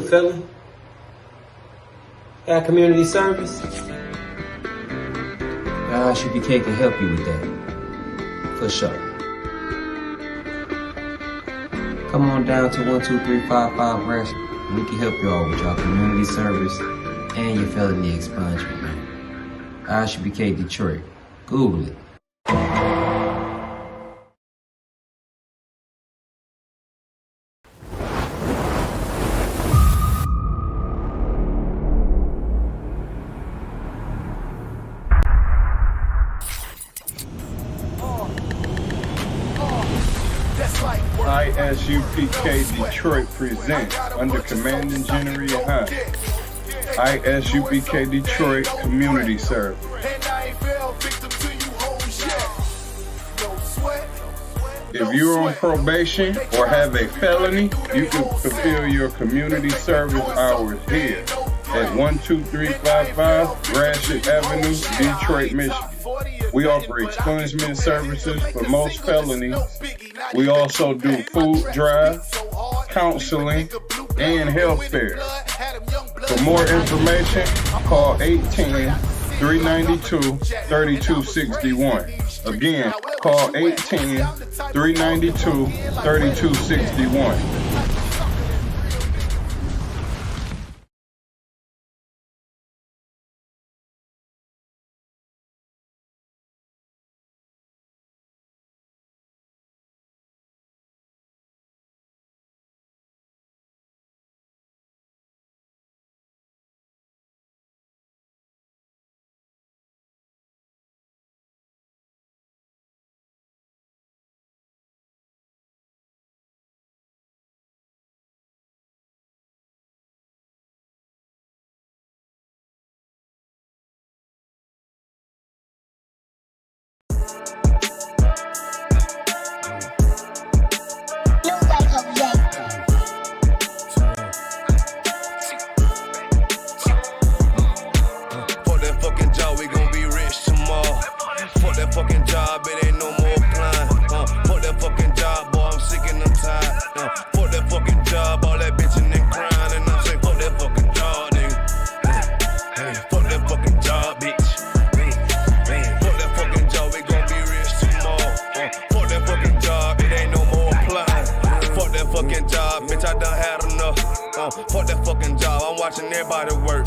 felon? Got community service? SUPK can help you with that. For sure. Come on down to 12355 Gresham. We can help you all with your community service and your felony expungement, man. SUPK Detroit. Google it. ISUPK Detroit presents under Command and General High. ISUPK Detroit Community Service. If you're on probation or have a felony, you can fulfill your community service hours here at 12355 Gratiot Avenue, Detroit, Michigan. We offer expungement services for most felonies. We also do food drives, counseling, and health fairs. For more information, call 810-392-3261. Again, call 810-392-3261. Fucking job, it ain't no more applying. Fuck that fucking job, boy, I'm sick and I'm tired. Fuck that fucking job, all that bitching and crying, and I'm saying fuck that fucking job, nigga. Fuck that fucking job, bitch. Fuck that fucking job, we gon' be rich tomorrow. Fuck that fucking job, it ain't no more applying. Fuck that fucking job, bitch, I done had enough. Fuck that fucking job, I'm watching everybody work.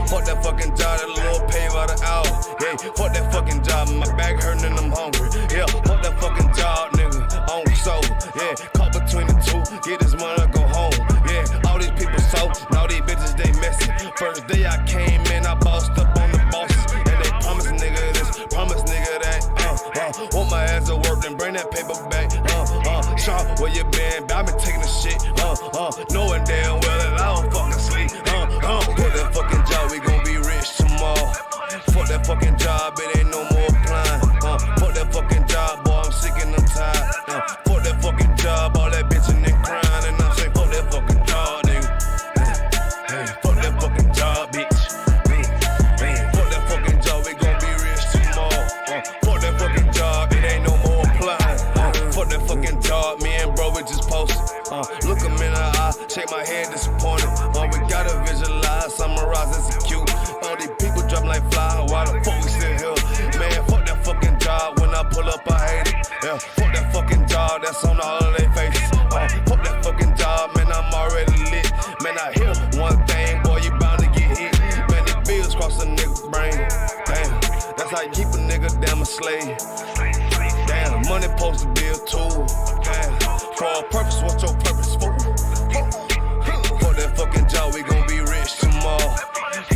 Fuck that fucking job, that little pay by the hour. Yeah, fuck that fucking job, my back hurting and I'm hungry. Yeah, fuck that fucking job, nigga, on soul. Yeah, caught between the two, get this money, go home. Yeah, all these people so, all these bitches, they messy. First day I came in, I bossed up on the bosses. And they promise nigga this, promise nigga that. Want my ass to work, then bring that paper back. Sean, where you been? I been taking the shit. Knowing damn well that I don't fucking sleep. Fuck that fucking job, we gon' be rich tomorrow. Fuck that fucking job, it ain't no more applying. Fuck that fucking job, boy, I'm sick and I'm tired. Fuck that fucking job, all that bitching and crying, and I'm saying fuck that fucking job, nigga. Fuck that fucking job, bitch. Fuck that fucking job, we gon' be rich tomorrow. Fuck that fucking job, it ain't no more applying. Fuck that fucking job, me and bro, we just posted. Look him in the eye, shake my head disappointed. We gotta visualize, summarize, execute. These people drop like fly, why the fuck we still here? Man, fuck that fucking job, when I pull up I hate it. Yeah, fuck that fucking job, that's on all of their faces. Fuck that fucking job, man, I'm already lit. Man, I hear one thing, boy, you bound to get hit. Man, the bills cross a nigga's brain. Damn, that's how you keep a nigga damn a slave. Damn, money supposed to be a tool. Damn, for a purpose, what's your purpose for? Fuck that fucking job, we gon' be rich tomorrow.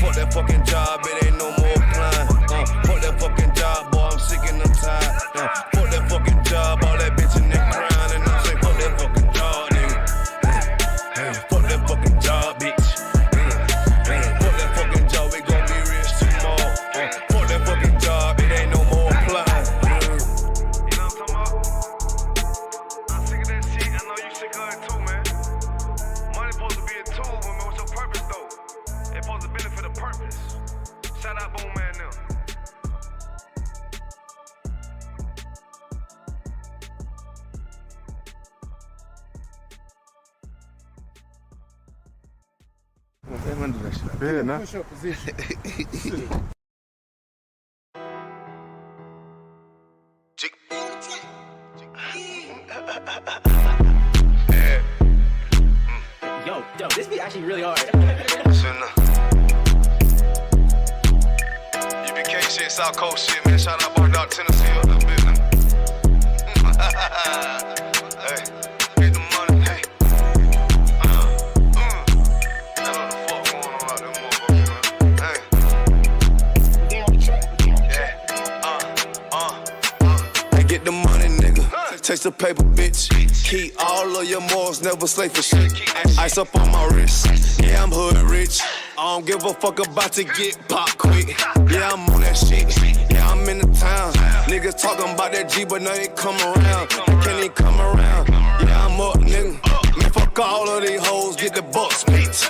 Fuck that fucking job, it ain't no more applying. Fuck that fucking job, boy, I'm sick and I'm tired. Fuck that fucking job, all that bitching and crying, and I'm saying fuck that fucking job, nigga. Fuck that fucking job, bitch. Fuck that fucking job, we gon' be rich tomorrow. Fuck that fucking job, it ain't no more applying. You know what I'm talking about? I'm sick of that shit, I know you sick of it too, man. Money supposed to be a tool, man. What's your purpose though? It's supposed to benefit a purpose. Shout out Boom Man now. They want to do that shit. Yeah, nah. Push up position. Yo, this beat actually really hard. UBK shit, South Coast shit, man. Shout out Bar Dog, Tennessee, up that business. Hey, get the money, hey. I know the fuck going on out there, motherfucker, man. Hey. Hey, get the money, nigga. Taste the paper, bitch. Keep all of your morals, never slay for shit. Ice up on my wrist. Yeah, I'm hood rich. I don't give a fuck about to get pop quick. Yeah, I'm on that shit. Yeah, I'm in the town. Niggas talking about that G, but now they come around. They can't even come around. Yeah, I'm up, nigga. Man, fuck all of these hoes, get the bucks, bitch.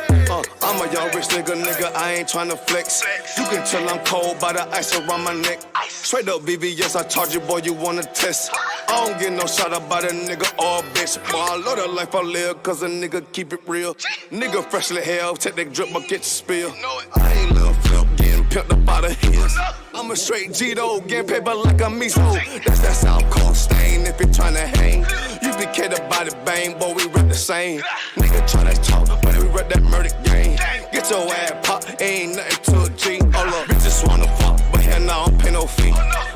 I'm a young rich nigga, I ain't tryna flex. You can tell I'm cold by the ice around my neck. Straight up BBS, I charge you, boy, you wanna test. I don't get no shot about a nigga or a bitch. Boy, I love the life I live, cause a nigga keep it real. Nigga freshly hell, take that drip, but get your spill. I ain't little flip, getting pimped up out of his. I'm a straight G though, getting paper like a miso. That's that South Coast stain if you tryna hang. You be catered by the bang, boy, we rep the same. Nigga tryna talk, but we rep that murder game. Get your ass pop, ain't nothing to a G. Hold up, bitches wanna fuck, but hell no, I don't pay no fee.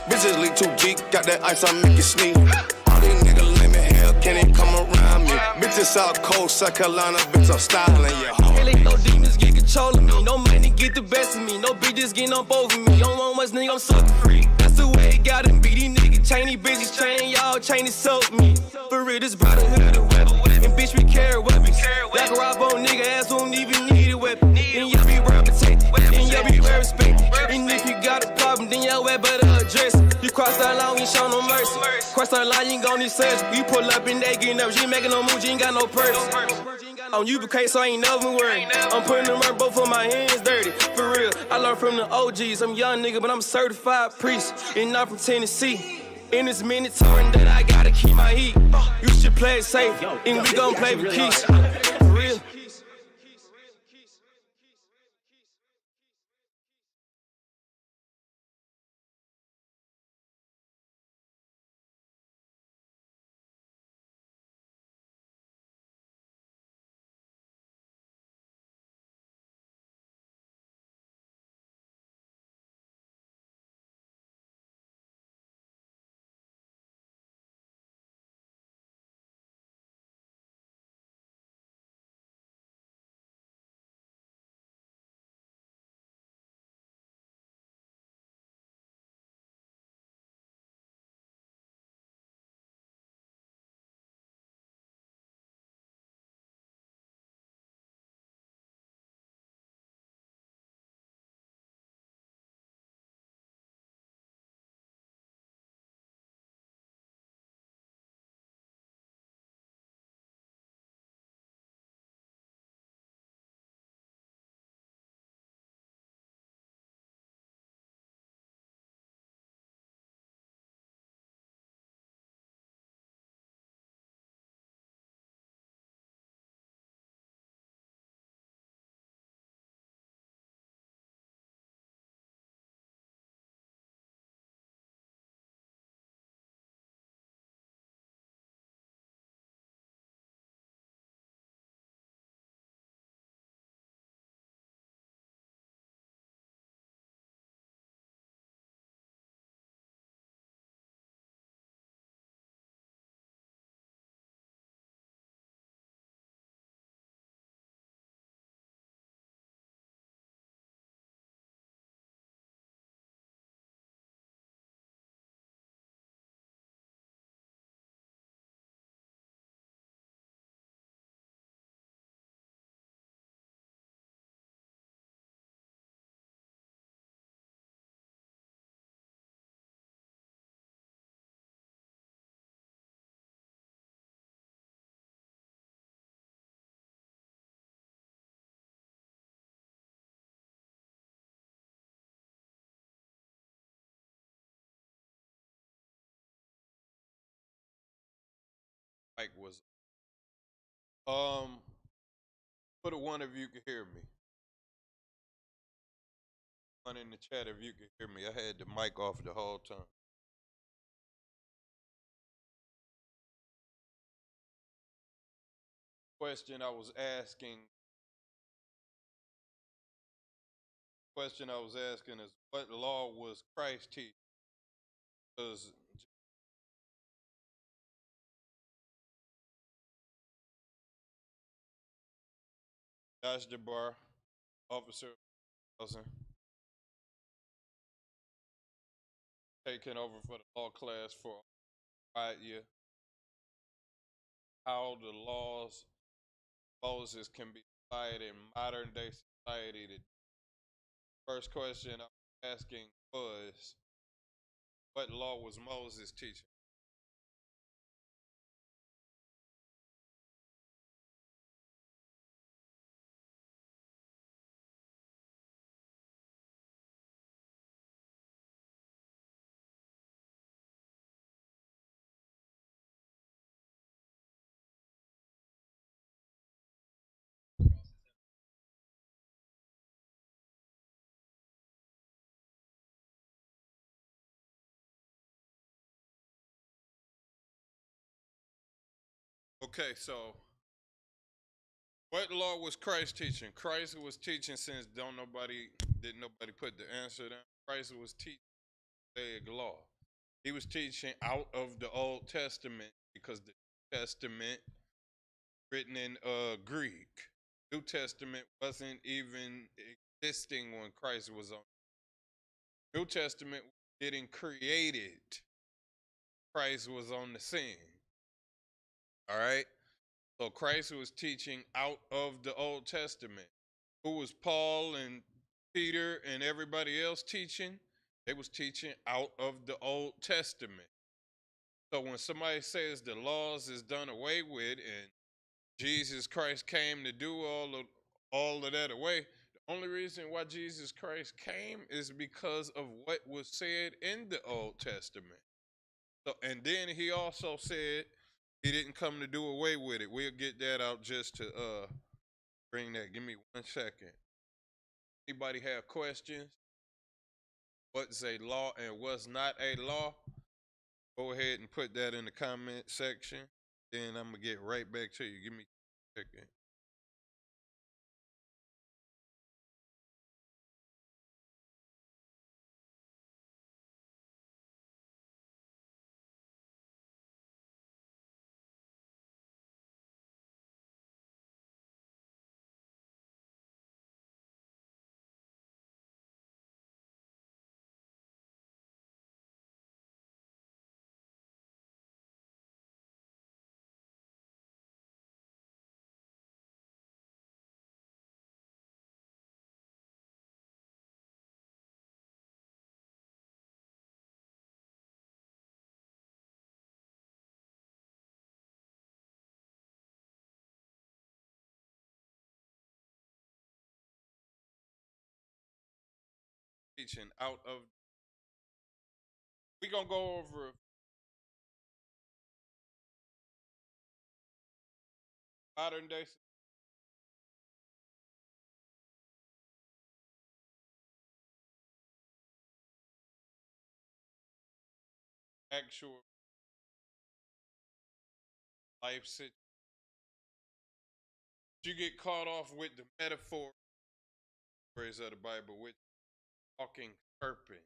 Bitches lead 2G, got that ice, I make you sneeze. All these niggas lame as hell, can't even come around me. Bitches South Coast, South Carolina, bitch, I'm styling, yeah. Really, no demons get control of me. No money get the best of me. No bitches getting up over me. Don't want much, nigga, I'm sucker free. That's the way it gotta be. These niggas chain, these bitches chain, y'all chain to soak me. For real, this brotherhood a weapon. And bitch, we carry weapons. Like a rob on nigga ass won't even need a weapon. And y'all be well protected. And y'all be well respected. And if you got a problem, then y'all well better address it. You cross that line, we ain't show no mercy. Cross that line, you ain't gon' need surgery. You pull up and they getting up. You ain't making no moves, you ain't got no purse. On UBK, so I ain't never worried. I'm putting them right, both of my hands dirty. For real, I learned from the OGs. I'm a young nigga, but I'm a certified priest. And I'm from Tennessee. In this minute-torn that I gotta keep my heat. You should play it safe, and we gon' play with keys. For real. Mike was for the one of you can hear me. One in the chat if you can hear me. I had the mic off the whole time. Question I was asking is what law was Christ teaching? Because Josh DeBar, Officer Wilson, taking over for the law class for 5 years. How the laws of Moses can be applied in modern day society. The first question I was asking was, what law was Moses teaching? Okay, so what law was Christ teaching? Christ was teaching since didn't nobody put the answer down. Christ was teaching the law. He was teaching out of the Old Testament because the New Testament written in Greek. New Testament wasn't even existing when Christ was on. New Testament was getting created. Christ was on the scene. All right. So Christ was teaching out of the Old Testament. Who was Paul and Peter and everybody else teaching? They was teaching out of the Old Testament. So when somebody says the laws is done away with and Jesus Christ came to do all of that away, the only reason why Jesus Christ came is because of what was said in the Old Testament. So, and then he also said he didn't come to do away with it. We'll get that out just to bring that. Give me 1 second. Anybody have questions? What's a law and what's not a law? Go ahead and put that in the comment section. Then I'm going to get right back to you. Give me 1 second. Teaching out of. We're going to go over modern day actual life situation. You get caught off with the metaphor of the Bible, with talking serpent.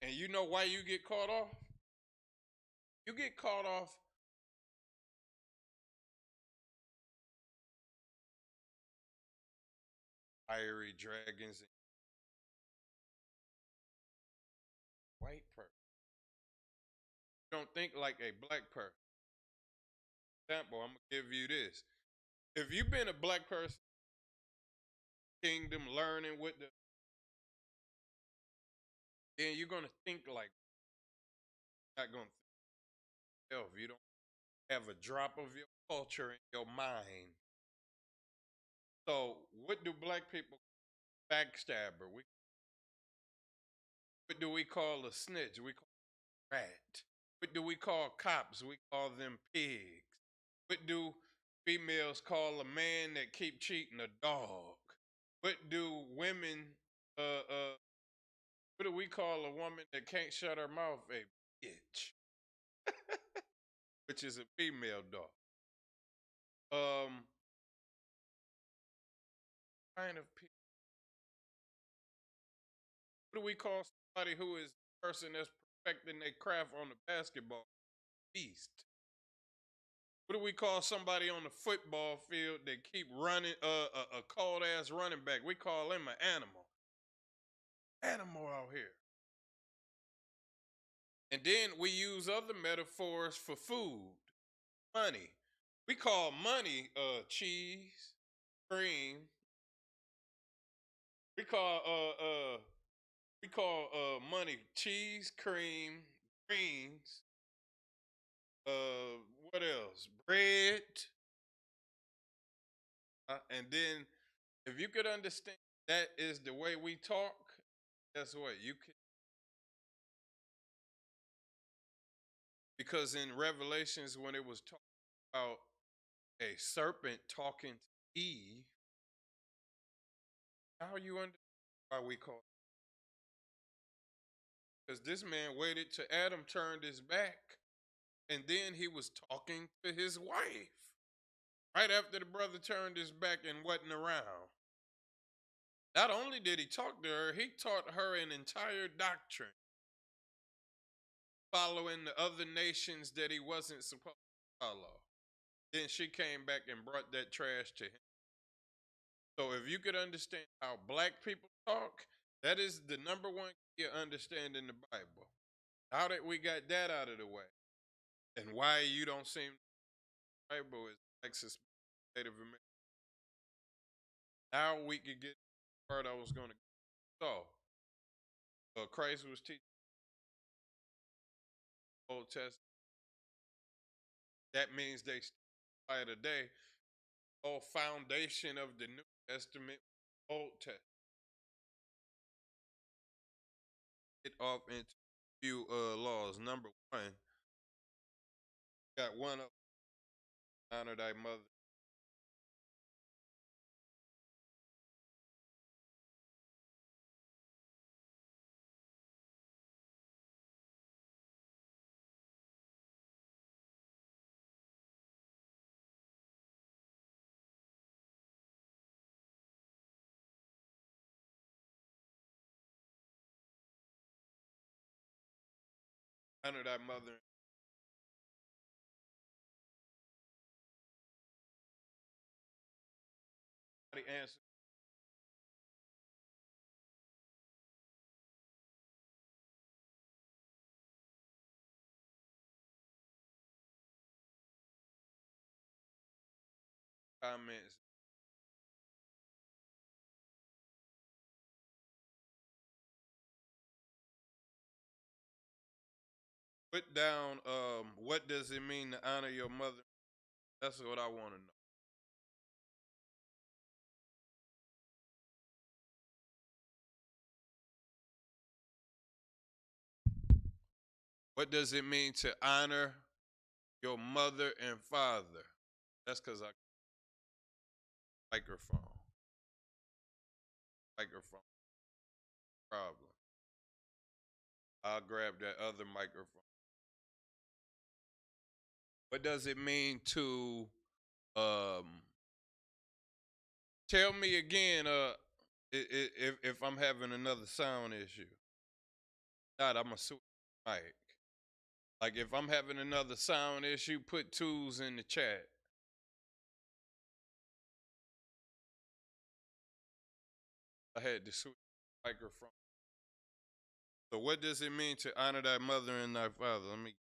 And you know why you get caught off? You get caught off fiery dragons and white person. You don't think like a black person. Example, I'm gonna give you this. If you've been a black person, kingdom learning with the, then you're gonna think like, not gonna think if you don't have a drop of your culture in your mind. So what do black people backstabber? What do we call a snitch? We call a rat. What do we call cops? We call them pigs. What do females call a man that keep cheating? A dog. What do women what do we call a woman that can't shut her mouth? A bitch, which is a female dog. Kind of people. What do we call somebody who is the person that's perfecting their craft on the basketball? Beast. What do we call somebody on the football field that keep running? A cold ass running back. We call him an animal. Animal out here. And then we use other metaphors for food. Money. We call money cheese, cream. We call money cheese, cream, greens. What else? Bread. And then if you could understand that is the way we talk, guess what? You can, because in Revelations when it was talking about a serpent talking to Eve, now you understand why we call it. Because this man waited till Adam turned his back, and then he was talking to his wife. Right after the brother turned his back and wasn't around. Not only did he talk to her, he taught her an entire doctrine, following the other nations that he wasn't supposed to follow. Then she came back and brought that trash to him. So if you could understand how black people talk, that is the number one key of understanding the Bible. Now that we got that out of the way, and why you don't seem the Bible is Texas Native American. Now we could get the part I was going to go. So, Christ was teaching the Old Testament. That means they by today, whole foundation of the New Testament, Old Testament. Get off into a few laws. Number one, got one of honor thy mother. Honor thy mother. The answer. Comments. Put down what does it mean to honor your mother? That's what I want to know. What does it mean to honor your mother and father? That's because I microphone. Microphone. Problem. I'll grab that other microphone. What does it mean to tell me again if I'm having another sound issue? Not I'm a switch mic. Like if I'm having another sound issue, put twos in the chat. I had to switch the microphone. So what does it mean to honor thy mother and thy father? Let me.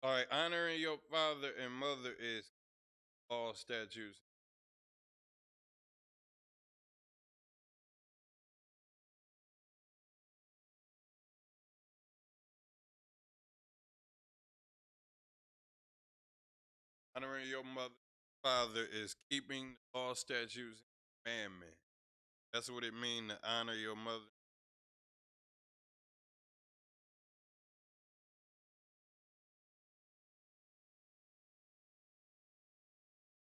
All right, honoring your father and mother is all statutes. Honoring your mother and father is keeping all statutes and commandments. That's what it means to honor your mother.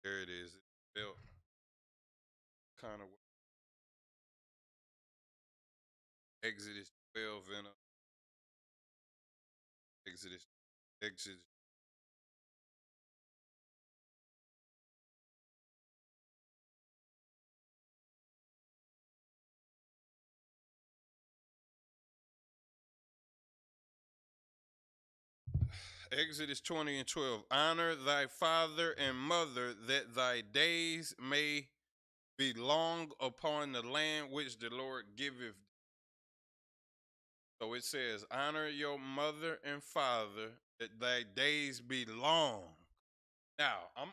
There it is. It's built kind of Exodus 12 and Exodus. Exodus 20 and 12. Honor thy father and mother, that thy days may be long upon the land which the Lord giveth. So it says, honor your mother and father, that thy days be long. Now, I'm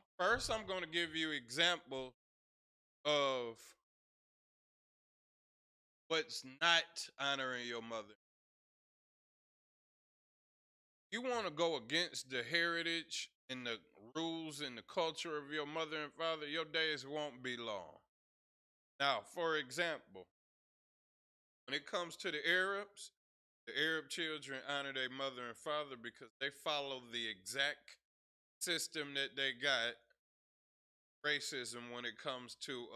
going to give you example of what's not honoring your mother. You want to go against the heritage and the rules and the culture of your mother and father, your days won't be long. Now, for example, when it comes to the Arab children honor their mother and father because they follow the exact system that they got, racism, when it comes to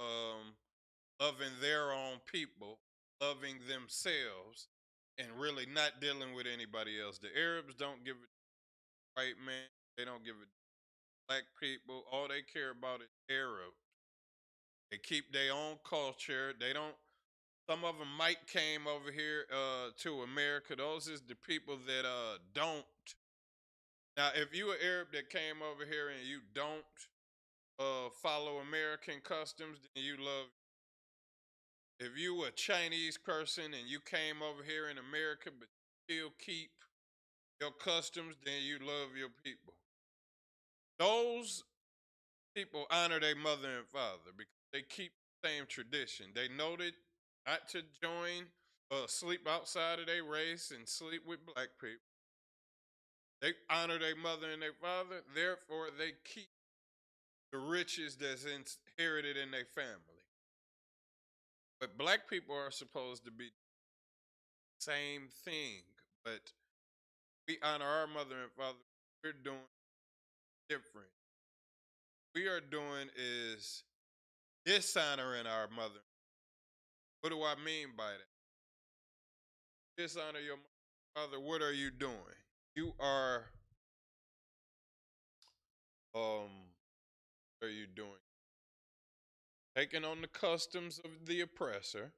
loving their own people, loving themselves, and really not dealing with anybody else. The Arabs don't give a white man, they don't give a black people. All they care about is Arab. They keep their own culture. They don't. Some of them might came over here to America. Those is the people that don't. Now, if you an Arab that came over here and you don't follow American customs, then you love. If you a Chinese person and you came over here in America but still keep your customs, then you love your people. Those people honor their mother and father because they keep the same tradition. They know that not to join, sleep outside of their race and sleep with black people. They honor their mother and their father, therefore they keep the riches that's inherited in their family. But black people are supposed to be the same thing, but we honor our mother and father. We're doing different. We are doing is dishonoring our mother. What do I mean by that? Dishonor your mother. What are you doing? You are what are you doing? Taking on the customs of the oppressor.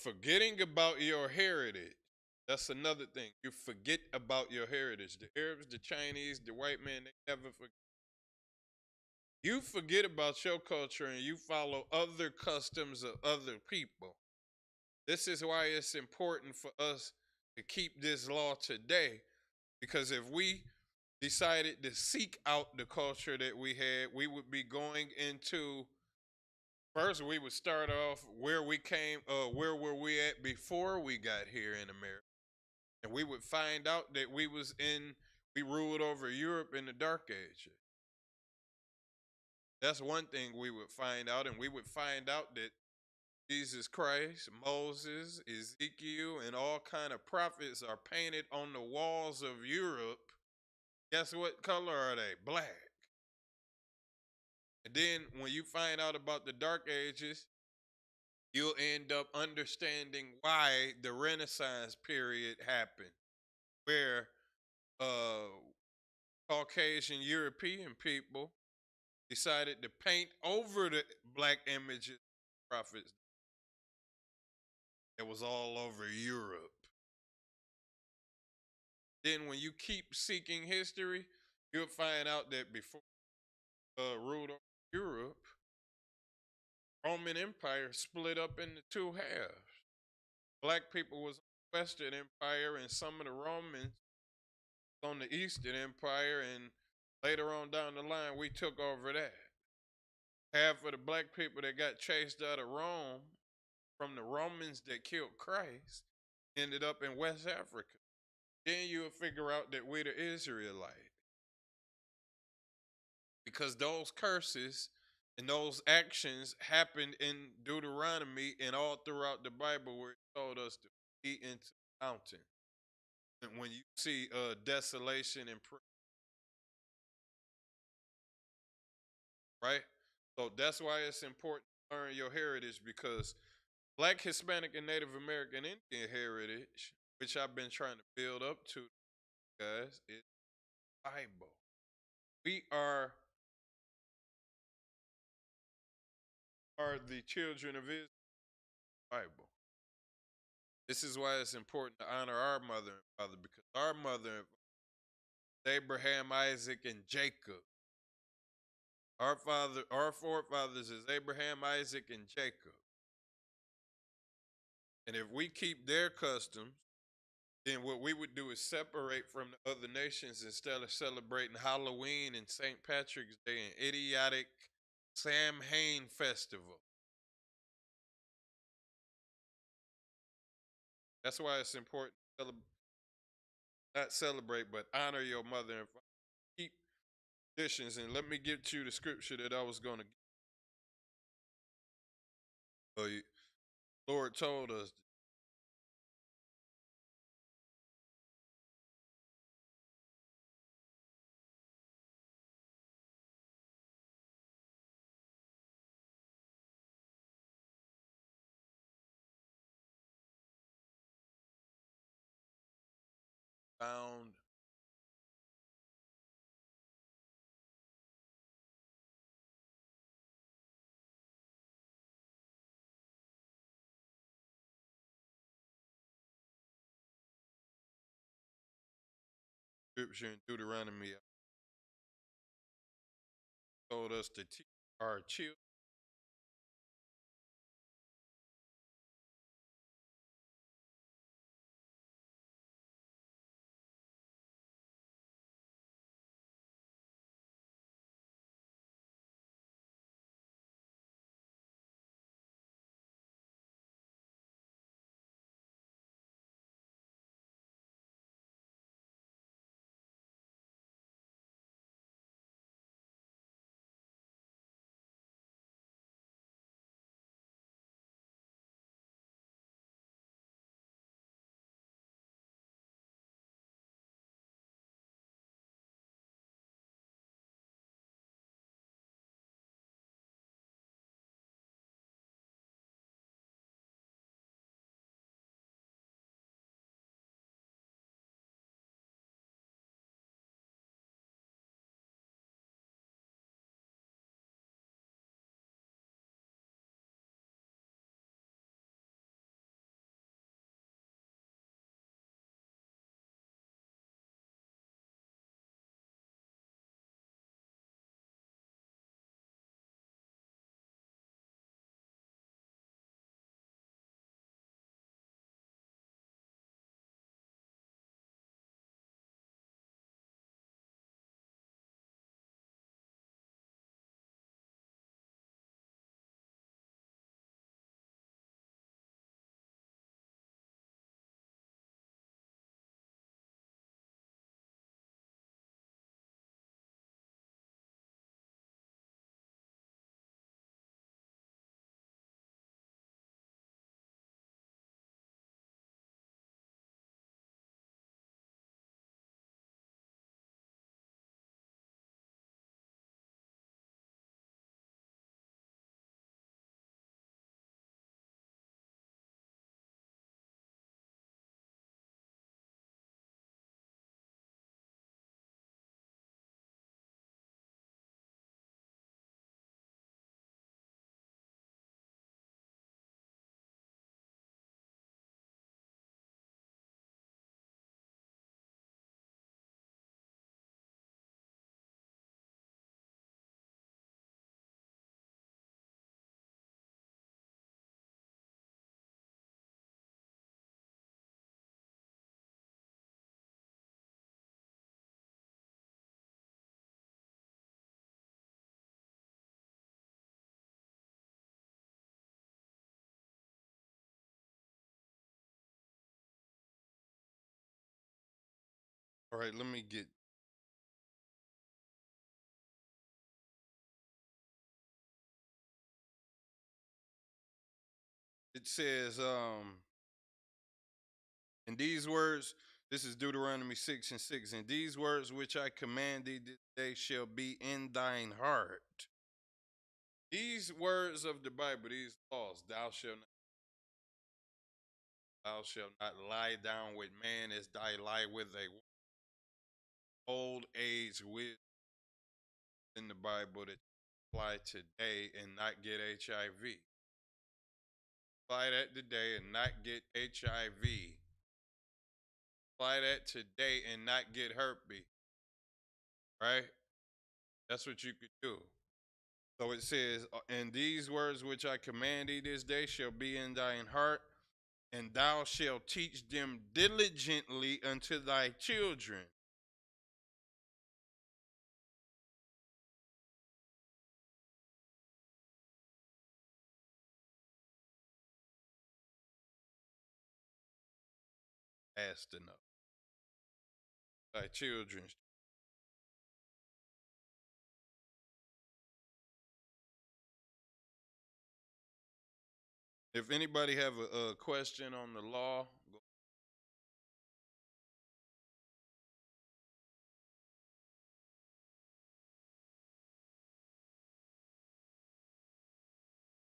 Forgetting about your heritage. That's another thing. You forget about your heritage. The Arabs, the Chinese, the white man, they never forget. You forget about your culture and you follow other customs of other people. This is why it's important for us to keep this law today, because if we decided to seek out the culture that we had, we would be going into, first we would start off where we came, where were we at before we got here in America. And we would find out that we ruled over Europe in the Dark Ages. That's one thing we would find out, and we would find out that Jesus Christ, Moses, Ezekiel, and all kind of prophets are painted on the walls of Europe. Guess what color are they? Black. And then when you find out about the Dark Ages, you'll end up understanding why the Renaissance period happened, where Caucasian European people decided to paint over the black images of prophets. It was all over Europe. Then when you keep seeking history, you'll find out that before ruled over Europe, Roman Empire split up into two halves. Black people was on Western Empire and some of the Romans on the Eastern Empire, and later on down the line, we took over that. Half of the black people that got chased out of Rome from the Romans that killed Christ ended up in West Africa. Then you'll figure out that we're the Israelite. Because those curses and those actions happened in Deuteronomy and all throughout the Bible where it told us to flee into the mountain. And when you see desolation and right? So that's why it's important to learn your heritage, because Black, Hispanic, and Native American Indian heritage, which I've been trying to build up to, guys, is Bible. We are the children of Israel. Bible. This is why it's important to honor our mother and father, because our mother, Abraham, Isaac, and Jacob. Our forefathers is Abraham, Isaac, and Jacob. And if we keep their customs, then what we would do is separate from the other nations instead of celebrating Halloween and St. Patrick's Day and idiotic Samhain festival. That's why it's important to not celebrate, but honor your mother and father. Keep traditions. And let me get you the scripture that I was going to give you. Lord told us, found scripture in Deuteronomy told us to teach our children All right, let me get. It says, in these words, this is Deuteronomy 6 and 6. And these words which I command thee this day shall be in thine heart. These words of the Bible, these laws, thou shalt not lie down with man as thy lie with a old age wisdom in the Bible that apply today and not get HIV. Apply that today and not get HIV. Apply that today and not get herpes. Right? That's what you could do. So it says, and these words which I command thee this day shall be in thine heart, and thou shalt teach them diligently unto thy children. Fast enough. Thy children. If anybody have a question on the law, go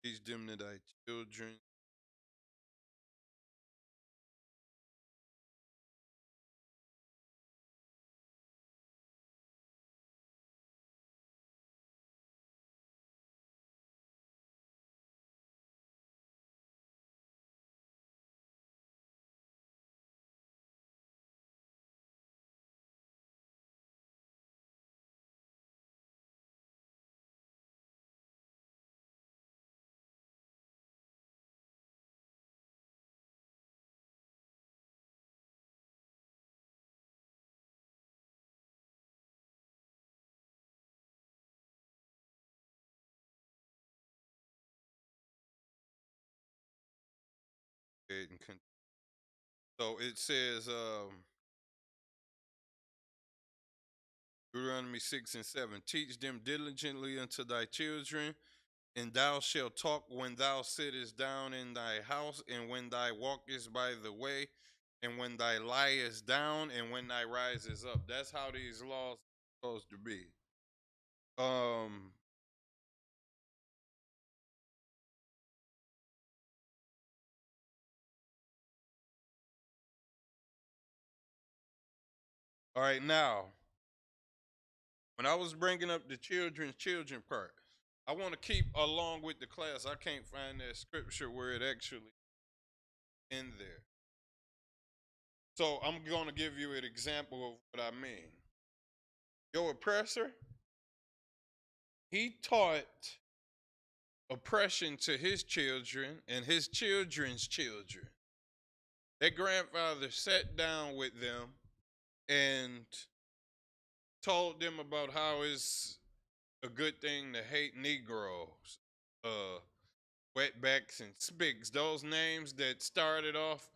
teach them to thy children. So it says, Deuteronomy 6 and 7, teach them diligently unto thy children, and thou shalt talk when thou sittest down in thy house, and when thou walkest by the way, and when thou liest down, and when thou risest up. That's how these laws are supposed to be. All right, now, when I was bringing up the children part, I want to keep along with the class. I can't find that scripture where it actually in there. So I'm going to give you an example of what I mean. Your oppressor, he taught oppression to his children and his children's children. Their grandfather sat down with them and told them about how it's a good thing to hate Negroes, wetbacks and spigs, those names that started off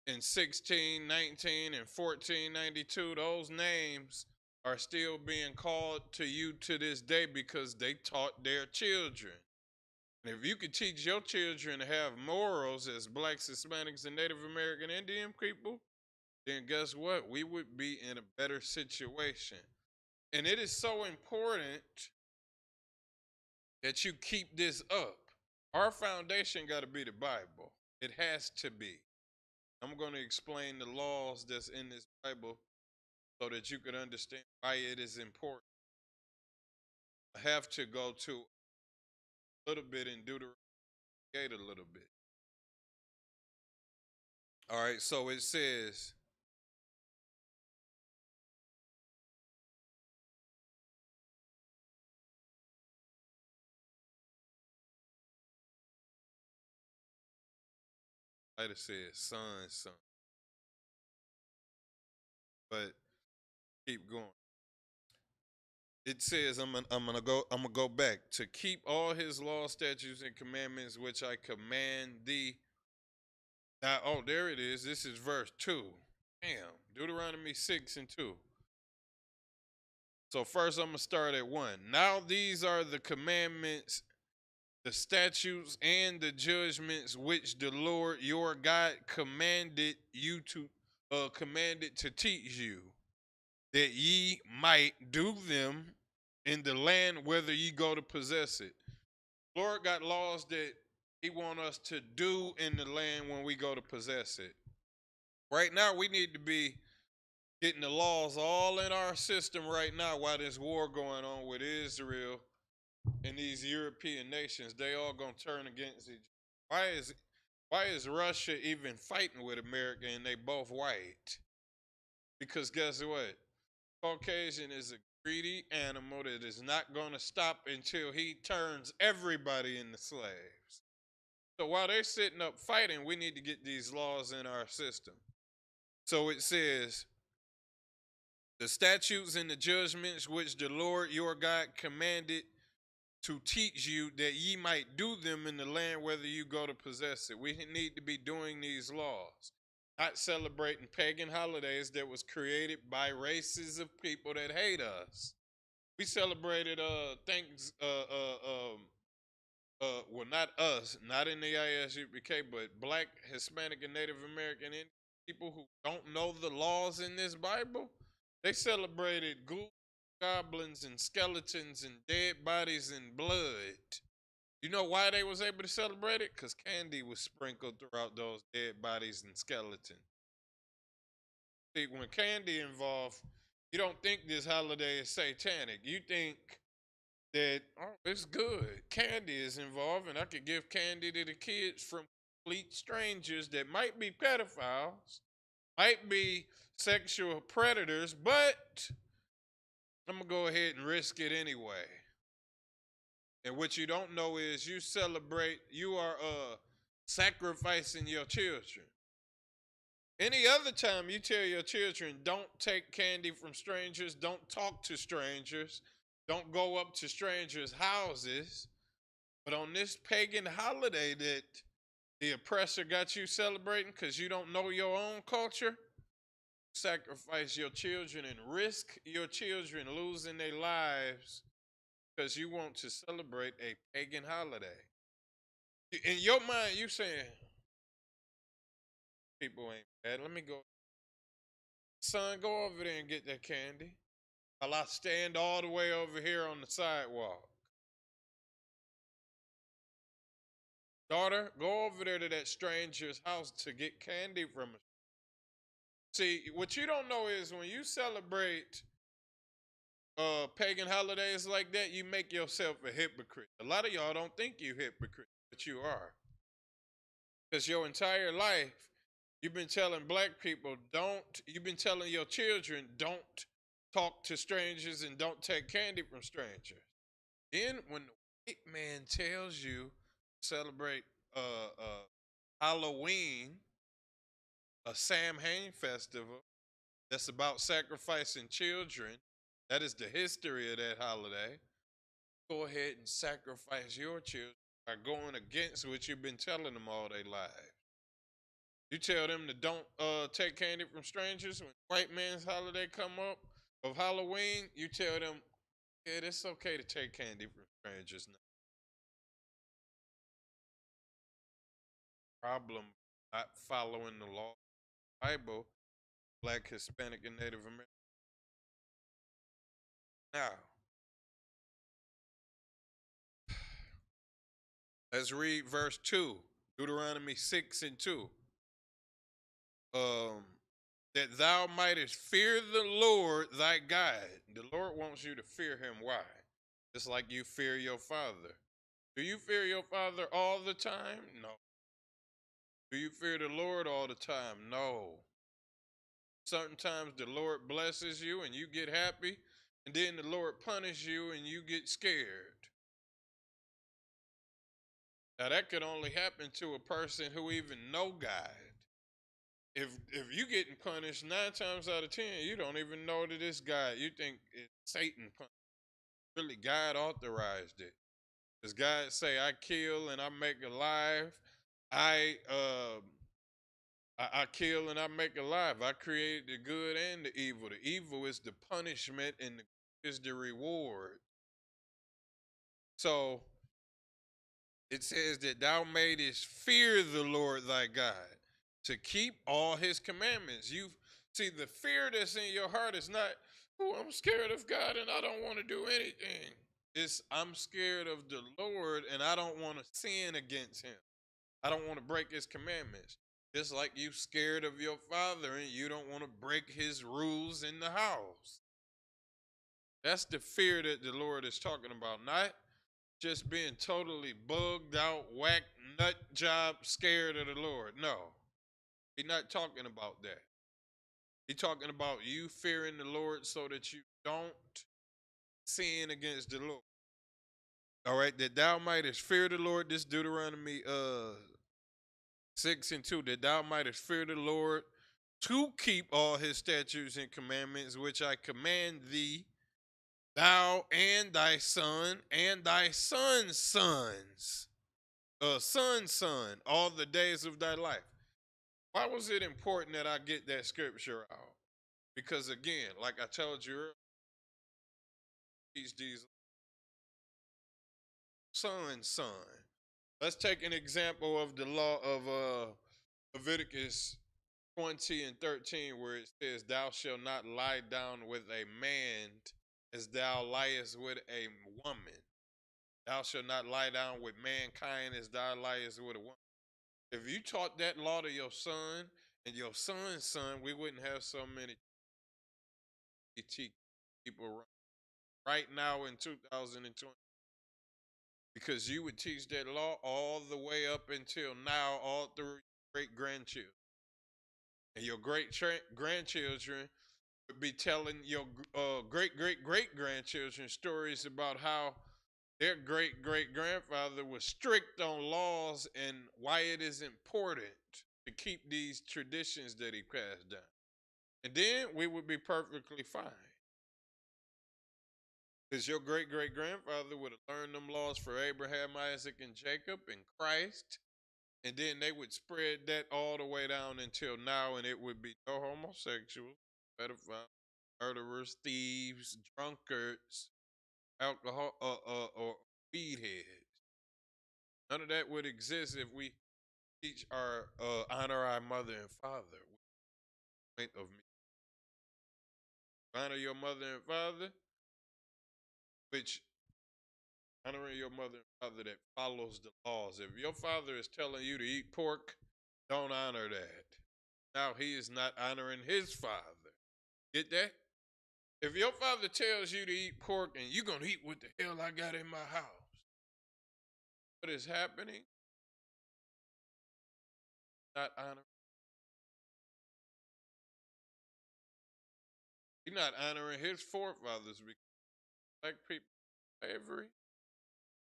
in 1619 and 1492, those names are still being called to you to this day because they taught their children. And if you could teach your children to have morals as blacks, Hispanics, and Native American Indian people, then guess what? We would be in a better situation. And it is so important that you keep this up. Our foundation got to be the Bible. It has to be. I'm going to explain the laws that's in this Bible so that you can understand why it is important. I have to go to a little bit in Deuteronomy 8 a little bit. All right, so it says, I'd have said son, but keep going. It says, I'm gonna go back to keep all his laws, statutes, and commandments which I command thee. Now, oh, there it is. This is verse 2. Damn, Deuteronomy 6 and 2. So first I'm going to start at 1. Now these are the commandments, the statutes, and the judgments which the Lord your God commanded to teach you, that ye might do them in the land whether ye go to possess it. Lord got laws that he want us to do in the land when we go to possess it. Right now, we need to be getting the laws all in our system right now while this war going on with Israel and these European nations. They all gonna turn against each other. Why is Russia even fighting with America and they both white? Because guess what? Caucasian is a greedy animal that is not going to stop until he turns everybody into slaves. So while they're sitting up fighting, we need to get these laws in our system. So it says, the statutes and the judgments which the Lord your God commanded to teach you, that ye might do them in the land whether you go to possess it. We need to be doing these laws, not celebrating pagan holidays that was created by races of people that hate us. We celebrated things well, not us, not in the ISUPK, but Black, Hispanic, and Native American Indian people who don't know the laws in this Bible. They celebrated ghouls, goblins, and skeletons, and dead bodies and blood. You know why they was able to celebrate it? Because candy was sprinkled throughout those dead bodies and skeletons. See, when candy involved, you don't think this holiday is satanic. You think that, oh, it's good. Candy is involved, and I could give candy to the kids from complete strangers that might be pedophiles, might be sexual predators, but I'm going to go ahead and risk it anyway. And what you don't know is you are sacrificing your children. Any other time you tell your children, don't take candy from strangers, don't talk to strangers, don't go up to strangers' houses. But on this pagan holiday that the oppressor got you celebrating because you don't know your own culture, sacrifice your children and risk your children losing their lives because you want to celebrate a pagan holiday. In your mind, you saying, people ain't bad. Let me go. Son, go over there and get that candy while I stand all the way over here on the sidewalk. Daughter, go over there to that stranger's house to get candy from her. See, what you don't know is when you celebrate pagan holidays like that, you make yourself a hypocrite. A lot of y'all don't think you hypocrite, but you are. Because your entire life, you've been telling black people, you've been telling your children, don't talk to strangers and don't take candy from strangers. Then when the white man tells you celebrate Halloween, a Samhain festival that's about sacrificing children, that is the history of that holiday, go ahead and sacrifice your children by going against what you've been telling them all their lives. You tell them to don't take candy from strangers. When white man's holiday come up of Halloween, you tell them, yeah, it's okay to take candy from strangers now. Problem not following the law of the Bible, Black, Hispanic, and Native American. Now, let's read verse 2, Deuteronomy 6 and 2. That thou mightest fear the Lord thy God. The Lord wants you to fear him. Why? Just like you fear your father. Do you fear your father all the time? No. Do you fear the Lord all the time? No. Sometimes the Lord blesses you and you get happy, and then the Lord punishes you and you get scared. Now that could only happen to a person who even know God. If you getting punished 9 times out of 10, you don't even know that it's God. You think it's Satan punished. Really, God authorized it. Does God say, I kill and I make alive? I kill and I make alive. I created the good and the evil. The evil is the punishment and the is the reward. So it says that thou mayest fear the Lord thy God, to keep all his commandments. You see, the fear that's in your heart is not, oh, I'm scared of God and I don't want to do anything. It's, I'm scared of the Lord and I don't want to sin against him. I don't want to break his commandments. Just like you scared of your father and you don't want to break his rules in the house. That's the fear that the Lord is talking about, not just being totally bugged out, whack, nut job, scared of the Lord. No, he's not talking about that. He's talking about you fearing the Lord so that you don't sin against the Lord. All right, that thou mightest fear the Lord. This Deuteronomy 6:2. That thou mightest fear the Lord to keep all his statutes and commandments, which I command thee, thou and thy son and thy son's sons, son, all the days of thy life. Why was it important that I get that scripture out? Because again, like I told you earlier, these son. Let's take an example of the law of Leviticus 20:13, where it says, "Thou shalt not lie down with a man as thou liest with a woman. Thou shalt not lie down with mankind as thou liest with a woman." If you taught that law to your son and your son's son, we wouldn't have so many people right now in 2020. Because you would teach that law all the way up until now, all through great grandchildren. And your grandchildren would be telling your great grandchildren stories about how their great grandfather was strict on laws and why it is important to keep these traditions that he passed down. And then we would be perfectly fine. Because your great grandfather would have learned them laws for Abraham, Isaac, and Jacob and Christ. And then they would spread that all the way down until now, and it would be no homosexuals, pedophiles, murderers, thieves, drunkards, alcohol, or weed heads. None of that would exist if we teach our honor our mother and father. Point of me, honor your mother and father, which honoring your mother and father that follows the laws. If your father is telling you to eat pork, don't honor that. Now he is not honoring his father. Get that? If your father tells you to eat pork and you're going to eat what the hell I got in my house, what is happening? Not honoring. He's not honoring his forefathers because black people, slavery,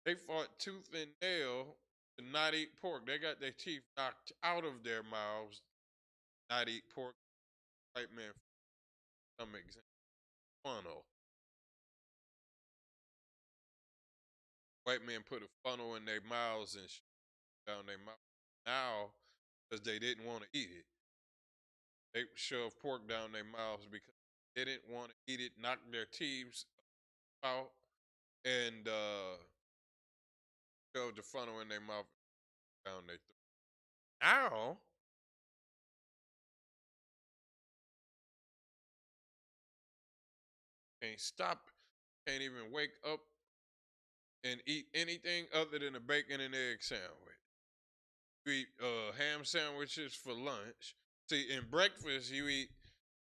they fought tooth and nail to not eat pork. They got their teeth knocked out of their mouths, not eat pork. White man, some example, funnel. White men put a funnel in their mouths and down their mouth. Now, because they didn't want to eat it, they shoved pork down their mouths because they didn't want to eat it, knocked their teeth out, and shoved the funnel in their mouth down their throat. Now, can't stop, can't even wake up and eat anything other than a bacon and egg sandwich. You eat ham sandwiches for lunch. See, in breakfast, you eat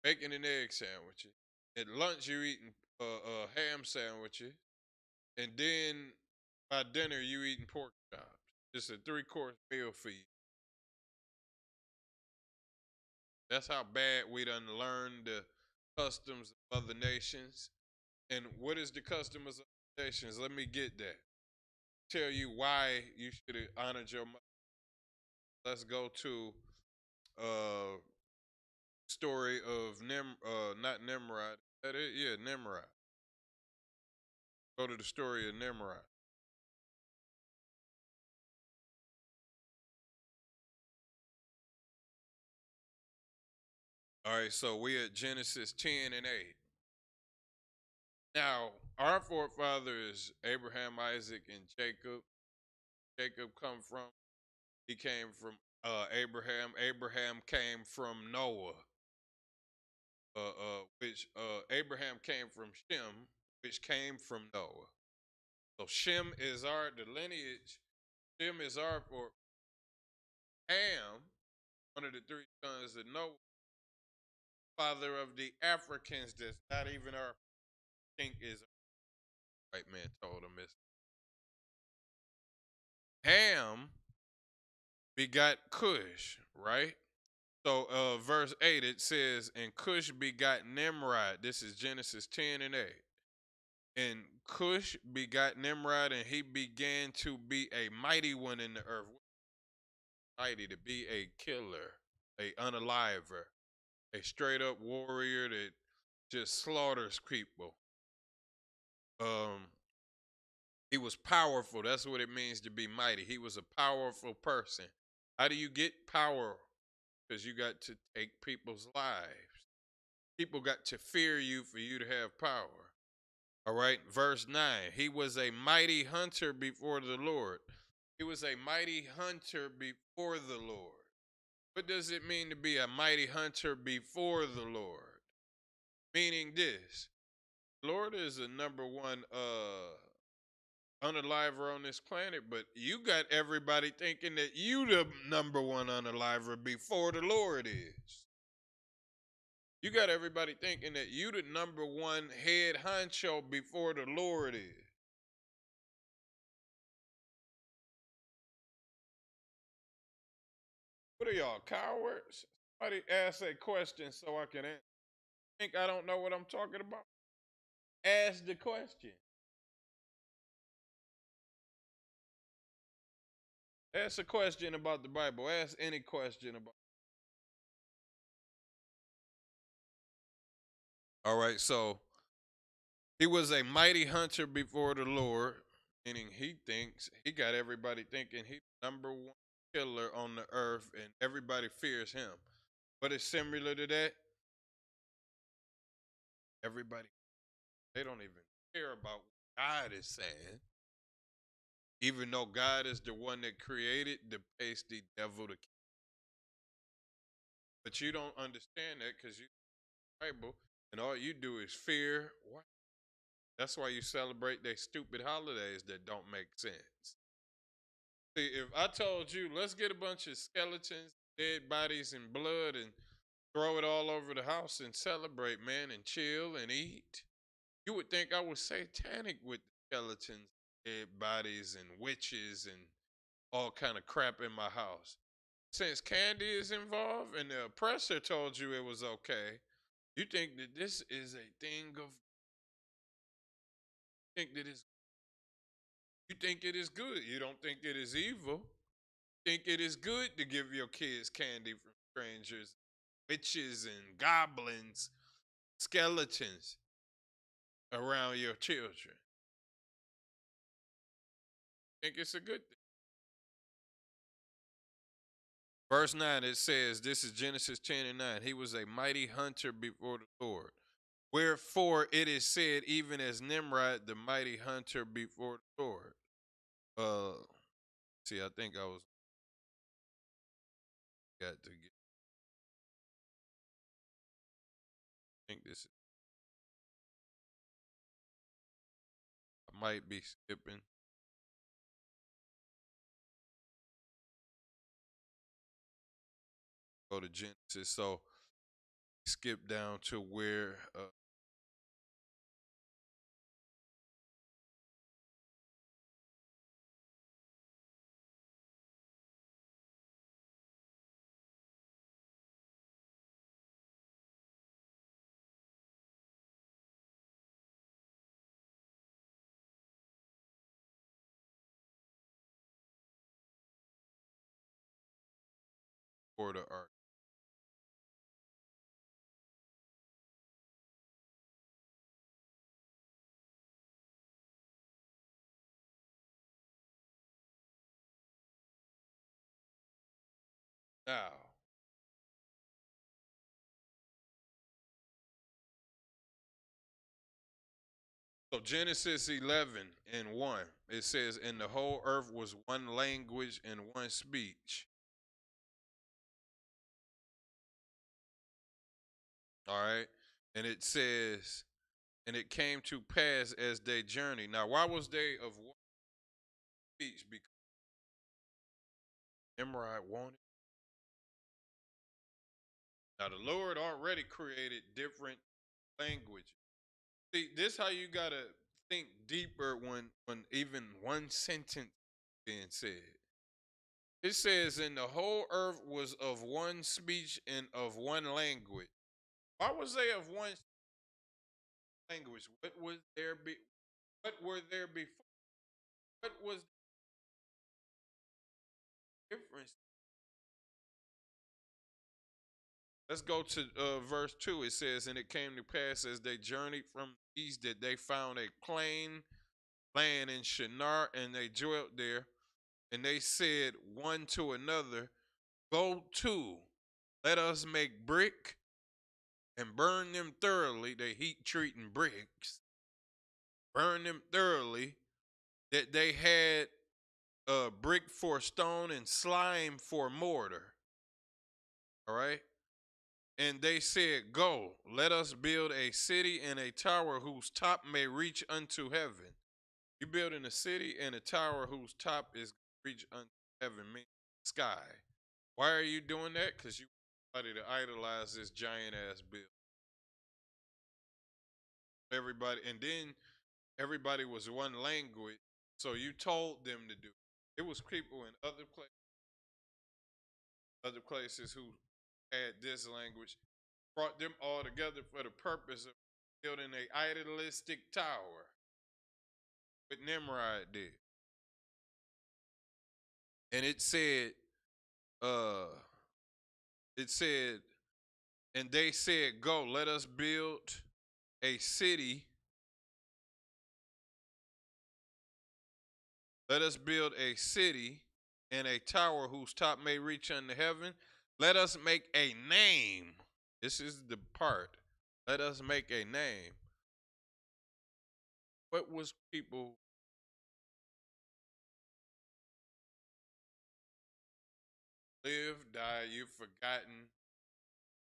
bacon and egg sandwiches. At lunch, you eating ham sandwiches. And then by dinner, you eating pork chops. It's a 3-course meal for you. That's how bad we done learned the customs of other nations. And what is the customs of other nations? Let me get that. Tell you why you should have honored your mother. Let's go to story of not Nimrod. That is, yeah, Nimrod. Go to the story of Nimrod. All right, so we at Genesis 10 and 8. Now, our forefathers, Abraham, Isaac, and Jacob. Jacob come from, he came from Abraham. Abraham came from Noah, which Abraham came from Shem, which came from Noah. So Shem is the lineage. Shem is our for Ham, one of the three sons of Noah, father of the Africans. That's not even our think is a white man told him it's Ham begot Cush, right? So verse 8 it says, and Cush begot Nimrod. This is Genesis 10 and 8. And Cush begot Nimrod, and he began to be a mighty one in the earth. Mighty, to be a killer, a unaliver, a straight up warrior that just slaughters people. He was powerful. That's what it means to be mighty. He was a powerful person. How do you get power? Because you got to take people's lives. People got to fear you for you to have power. All right, verse 9. He was a mighty hunter before the Lord. He was a mighty hunter before the Lord. What does it mean to be a mighty hunter before the Lord? Meaning this. Lord is the number one unaliver on this planet, but you got everybody thinking that you the number one unaliver before the Lord is. You got everybody thinking that you the number one head honcho before the Lord is. What are y'all, cowards? Somebody ask a question so I can answer. Think I don't know what I'm talking about? Ask the question. Ask a question about the Bible. Ask any question about. All right, so he was a mighty hunter before the Lord, meaning he thinks he got everybody thinking he's number one killer on the earth and everybody fears him. But it's similar to that. Everybody, they don't even care about what God is saying. Even though God is the one that created the pasty devil to kill. But you don't understand that because you Bible and all you do is fear. What? That's why you celebrate their stupid holidays that don't make sense. See, if I told you, let's get a bunch of skeletons, dead bodies, and blood and throw it all over the house and celebrate, man, and chill and eat, you would think I was satanic with skeletons, dead bodies, and witches and all kind of crap in my house. Since candy is involved and the oppressor told you it was okay, you think that this is a thing of think that it's you think it is good. You don't think it is evil. Think it is good to give your kids candy from strangers, witches and goblins, skeletons around your children. Think it's a good thing. Verse 9 it says, this is Genesis 10 and 9. He was a mighty hunter before the Lord. Wherefore it is said, even as Nimrod, the mighty hunter before the Lord. See, I think I was got to get. I think this. I might be skipping. Go to Genesis. So skip down to where for the ark. Now, So Genesis 11 and 1, it says, "And the whole earth was one language and one speech." All right. And it says, "And it came to pass as they journeyed." Now, why was they of one speech? Because Nimrod wanted. Now, the Lord already created different languages. See, this how you gotta think deeper when even one sentence being said. It says, "And the whole earth was of one speech and of one language." Why was they of one language? What was there be? What were there before? What was the difference? Let's go to verse 2. It says, "And it came to pass as they journeyed from the east that they found a plain land in Shinar, and they dwelt there. And they said one to another, 'Go to, let us make brick and burn them thoroughly.'" They heat treating bricks. "Burn them thoroughly, that they had brick for stone and slime for mortar." All right. "And they said, 'Go, let us build a city and a tower whose top may reach unto heaven.'" You building a city and a tower whose top is reach unto heaven, meaning sky. Why are you doing that? Because you want somebody to idolize this giant ass build. Everybody, and then everybody was one language, so you told them to do it. It was people in other places who had this language, brought them all together for the purpose of building a idealistic tower. What Nimrod did. And uh, it said, "And they said, 'Go, let us build a city. Let us build a city and a tower whose top may reach unto heaven. Let us make a name.'" This is the part. "Let us make a name." What was people live, die, you've forgotten?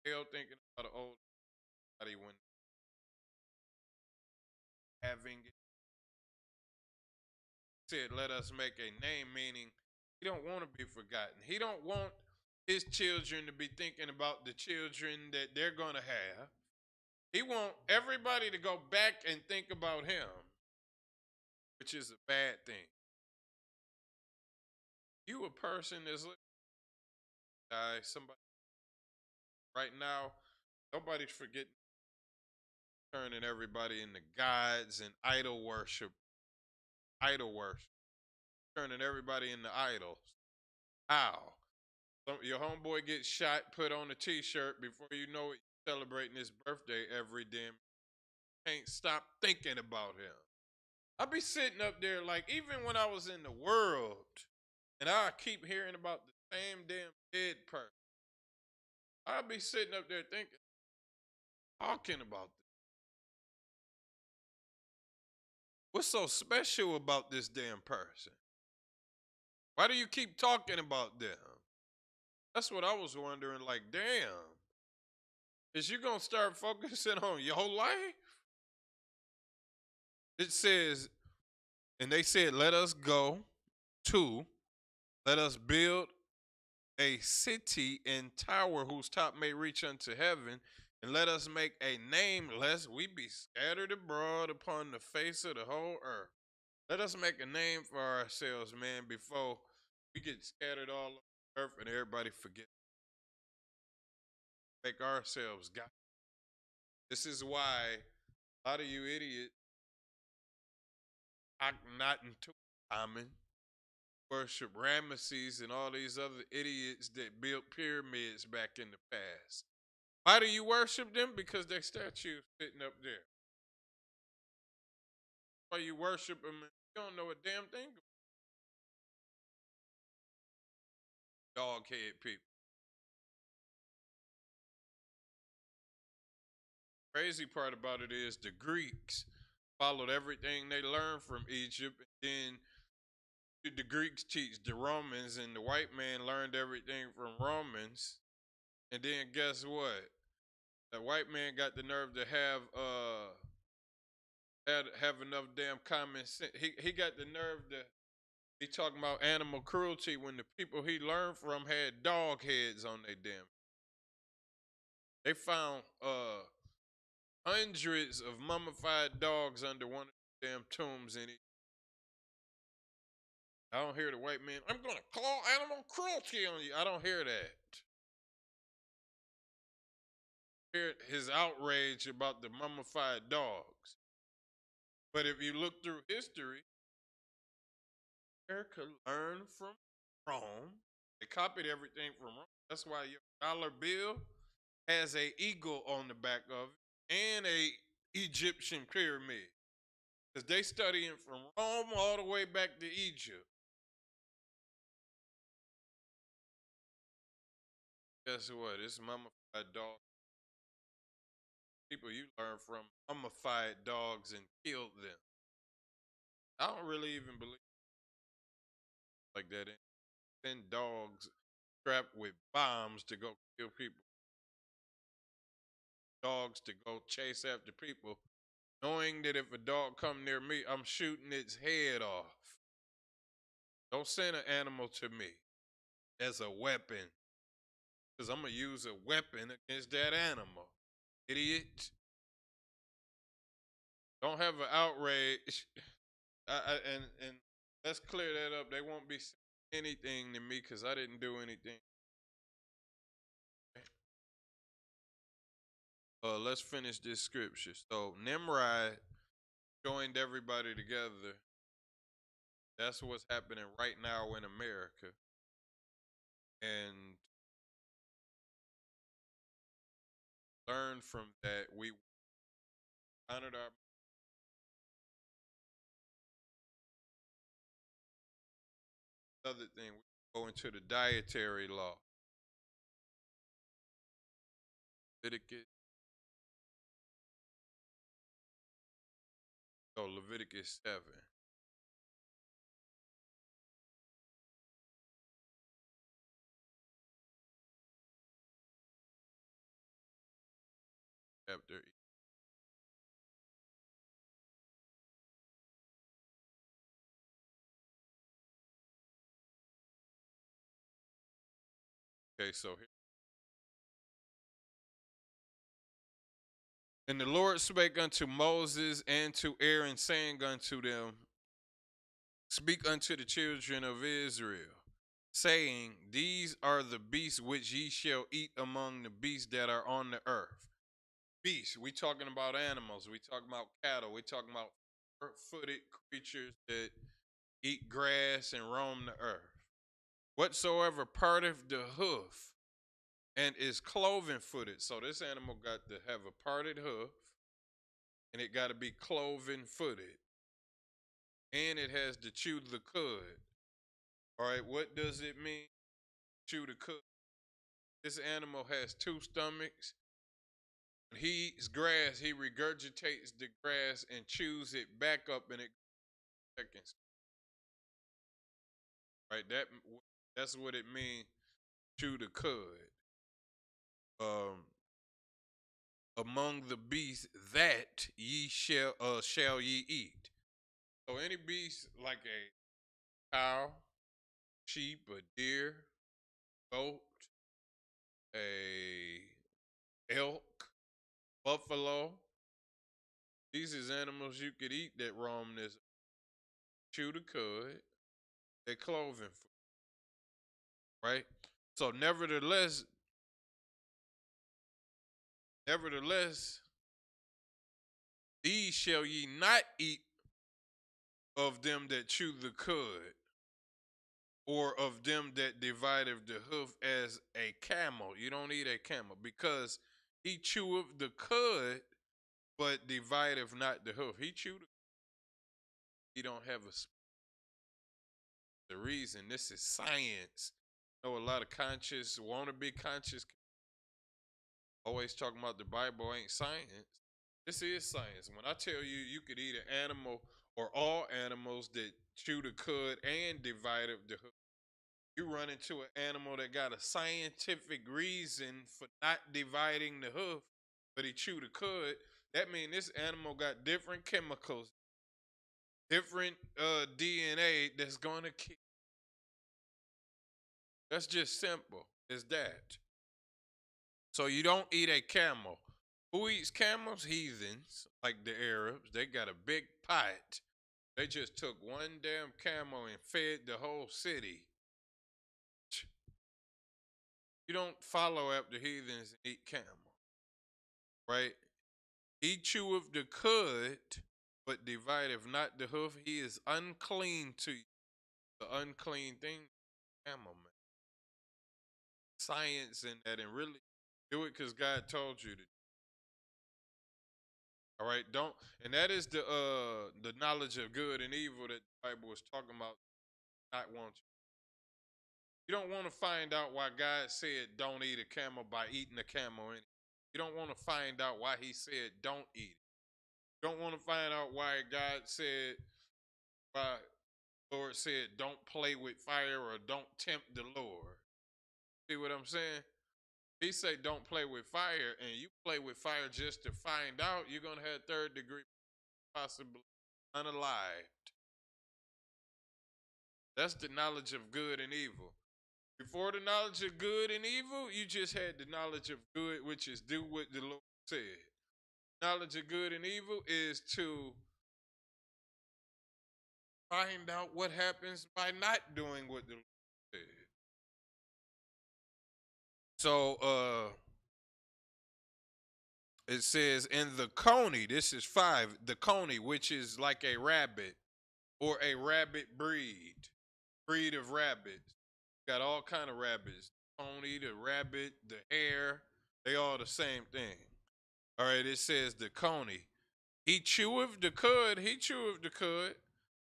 Hell thinking about an old body when having it said, "Let us make a name," meaning he don't want to be forgotten. He don't want his children to be thinking about the children that they're gonna have. He want everybody to go back and think about him, which is a bad thing. You a person that's somebody right now, nobody's forgetting, turning everybody into gods and idol worship, turning everybody into idols. How? Your homeboy gets shot, put on a t-shirt, before you know it, you're celebrating his birthday every damn. Can't stop thinking about him. I be sitting up there like, even when I was in the world, and I keep hearing about the same damn dead person, I'll be sitting up there thinking, talking about this. What's so special about this damn person? Why do you keep talking about them? That's what I was wondering. Like, damn, is you gonna start focusing on your life? It says, "And they said, let us go to, let us build a city and tower whose top may reach unto heaven, and let us make a name, lest we be scattered abroad upon the face of the whole earth." Let us make a name for ourselves, man, before we get scattered all over the earth and everybody forget. Make ourselves God. This is why a lot of you idiots not into common worship Ramesses and all these other idiots that built pyramids back in the past. Why do you worship them? Because their statues sitting up there. Why you worship them? You don't know a damn thing. Dog head people. Crazy part about it is the Greeks. followed everything they learned from Egypt, and then the Greeks teach the Romans, and the white man learned everything from Romans. And then guess what? The white man got the nerve to have enough damn common sense. He got the nerve to be talking about animal cruelty when the people he learned from had dog heads on their damn. They found hundreds of mummified dogs under one of the damn tombs in it. I don't hear the white man, I'm gonna call animal cruelty on you. I don't hear that. I hear his outrage about the mummified dogs. But if you look through history, America learned from Rome. They copied everything from Rome. That's why your dollar bill has a eagle on the back of it and a Egyptian pyramid. Because they studying from Rome all the way back to Egypt. Guess what? It's mummified dog. People you learn from mummified dogs and killed them. I don't really even believe like that. Send dogs strapped with bombs to go kill people. Dogs to go chase after people, knowing that if a dog come near me, I'm shooting its head off. Don't send an animal to me as a weapon, because I'm going to use a weapon against that animal. Idiot. Don't have an outrage. And let's clear that up. They won't be saying anything to me because I didn't do anything. Let's finish this scripture. So Nimrod joined everybody together. That's what's happening right now in America. And learn from that. We honored our other thing. We go into the dietary law. Leviticus. Leviticus 7. Chapter. Okay, so here. And the Lord spake unto Moses and to Aaron, saying unto them, speak unto the children of Israel, saying, these are the beasts which ye shall eat among the beasts that are on the earth. Beasts, we talking about animals, we talking about cattle, we talking about footed creatures that eat grass and roam the earth. Whatsoever parteth the hoof and is cloven footed. So this animal got to have a parted hoof and it got to be cloven footed. And it has to chew the cud. All right, what does it mean? Chew the cud. This animal has two stomachs. When he eats grass, he regurgitates the grass and chews it back up in it seconds. Right, that's what it means. Chew the cud. Among the beasts that ye shall ye eat. So any beast like a cow, sheep, a deer, goat, a elk, buffalo. These is animals you could eat that roam this. Chew the cud. They cloven, right? So nevertheless, these shall ye not eat of them that chew the cud, or of them that divideth the hoof as a camel. You don't eat a camel, because he cheweth the cud, but divideth not the hoof. He chewed it. He don't have the reason. This is science. You know, a lot of conscious, wanna be conscious, always talking about the Bible ain't science. This is science. When I tell you you could eat an animal or all animals that chew the cud and divide up the hoof, you run into an animal that got a scientific reason for not dividing the hoof, but he chewed the cud. That means this animal got different chemicals, different DNA that's gonna kill. That's just simple as that. So you don't eat a camel. Who eats camels? Heathens, like the Arabs. They got a big pot. They just took one damn camel and fed the whole city. You don't follow after heathens and eat camel, right? He cheweth the cud, but divideth not the hoof. He is unclean to you. The unclean thing, camel, man. Science in that, and really do it because God told you to. All right, don't, and that is the knowledge of good and evil that the Bible was talking about. Not want you. You don't want to find out why God said don't eat a camel by eating a camel. You don't want to find out why He said don't eat it. You don't want to find out why God said, why Lord said don't play with fire or don't tempt the Lord. See what I'm saying? He said don't play with fire, and you play with fire just to find out, you're gonna have third degree, possibly unalived. That's the knowledge of good and evil. Before the knowledge of good and evil, you just had the knowledge of good, which is do what the Lord said. Knowledge of good and evil is to find out what happens by not doing what the Lord said. So it says in the coney, this is 5, the coney, which is like a rabbit or a rabbit breed of rabbits. Got all kind of rabbits. The coney, the rabbit, the hare, they all the same thing. All right, it says the coney. He cheweth the cud,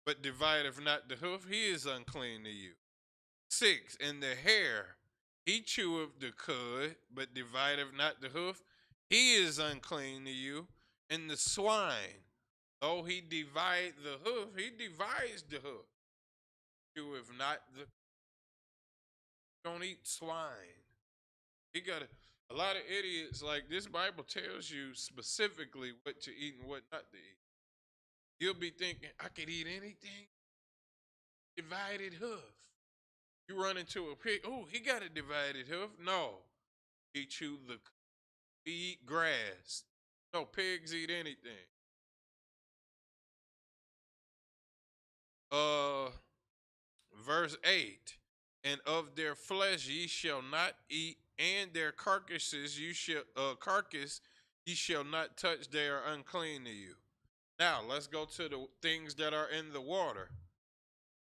but divideth not the hoof. He is unclean to you. 6, and the hare. He cheweth the cud, but divideth not the hoof. He is unclean to you. And the swine, though he divide the hoof, he divides the hoof. Cheweth not the. Don't eat swine. You got a lot of idiots. Like this Bible tells you specifically what to eat and what not to eat. You'll be thinking, I could eat anything. Divided hoof. You run into a pig. Oh, he got a divided hoof. No. He chew the. He eat grass. No, pigs eat anything. Verse 8. And of their flesh ye shall not eat, and their carcasses you shall carcass ye shall not touch, they are unclean to you. Now let's go to the things that are in the water.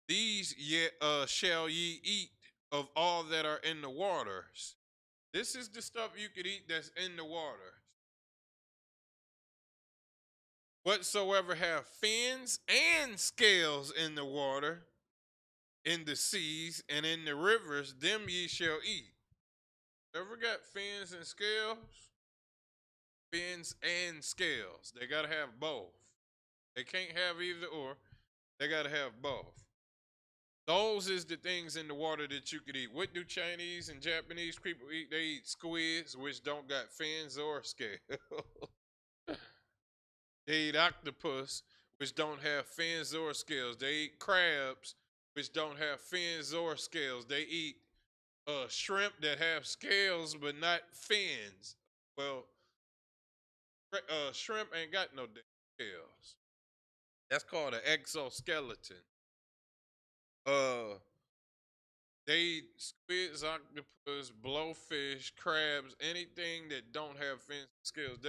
These yet shall ye eat of all that are in the waters. This is the stuff you could eat that's in the water. Whatsoever have fins and scales in the water, in the seas, and in the rivers, them ye shall eat. Ever got fins and scales? Fins and scales. They got to have both. They can't have either or. They got to have both. Those is the things in the water that you could eat. What do Chinese and Japanese people eat? They eat squids, which don't got fins or scales. They eat octopus, which don't have fins or scales. They eat crabs, which don't have fins or scales. They eat shrimp that have scales but not fins. Well, shrimp ain't got no damn scales. That's called an exoskeleton. They eat squids, octopus, blowfish, crabs, anything that don't have fins and scales.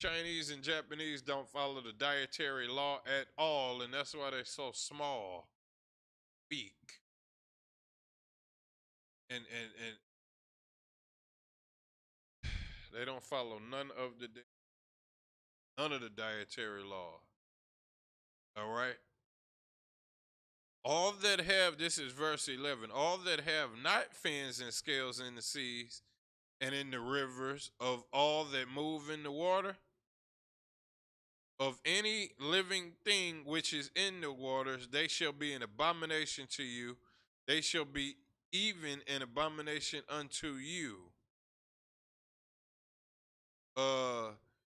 Chinese and Japanese don't follow the dietary law at all, and that's why they're so small, weak, and they don't follow none of the dietary law. All right. All that have, this is verse 11, all that have not fins and scales in the seas and in the rivers of all that move in the water, of any living thing which is in the waters, they shall be an abomination to you. They shall be even an abomination unto you.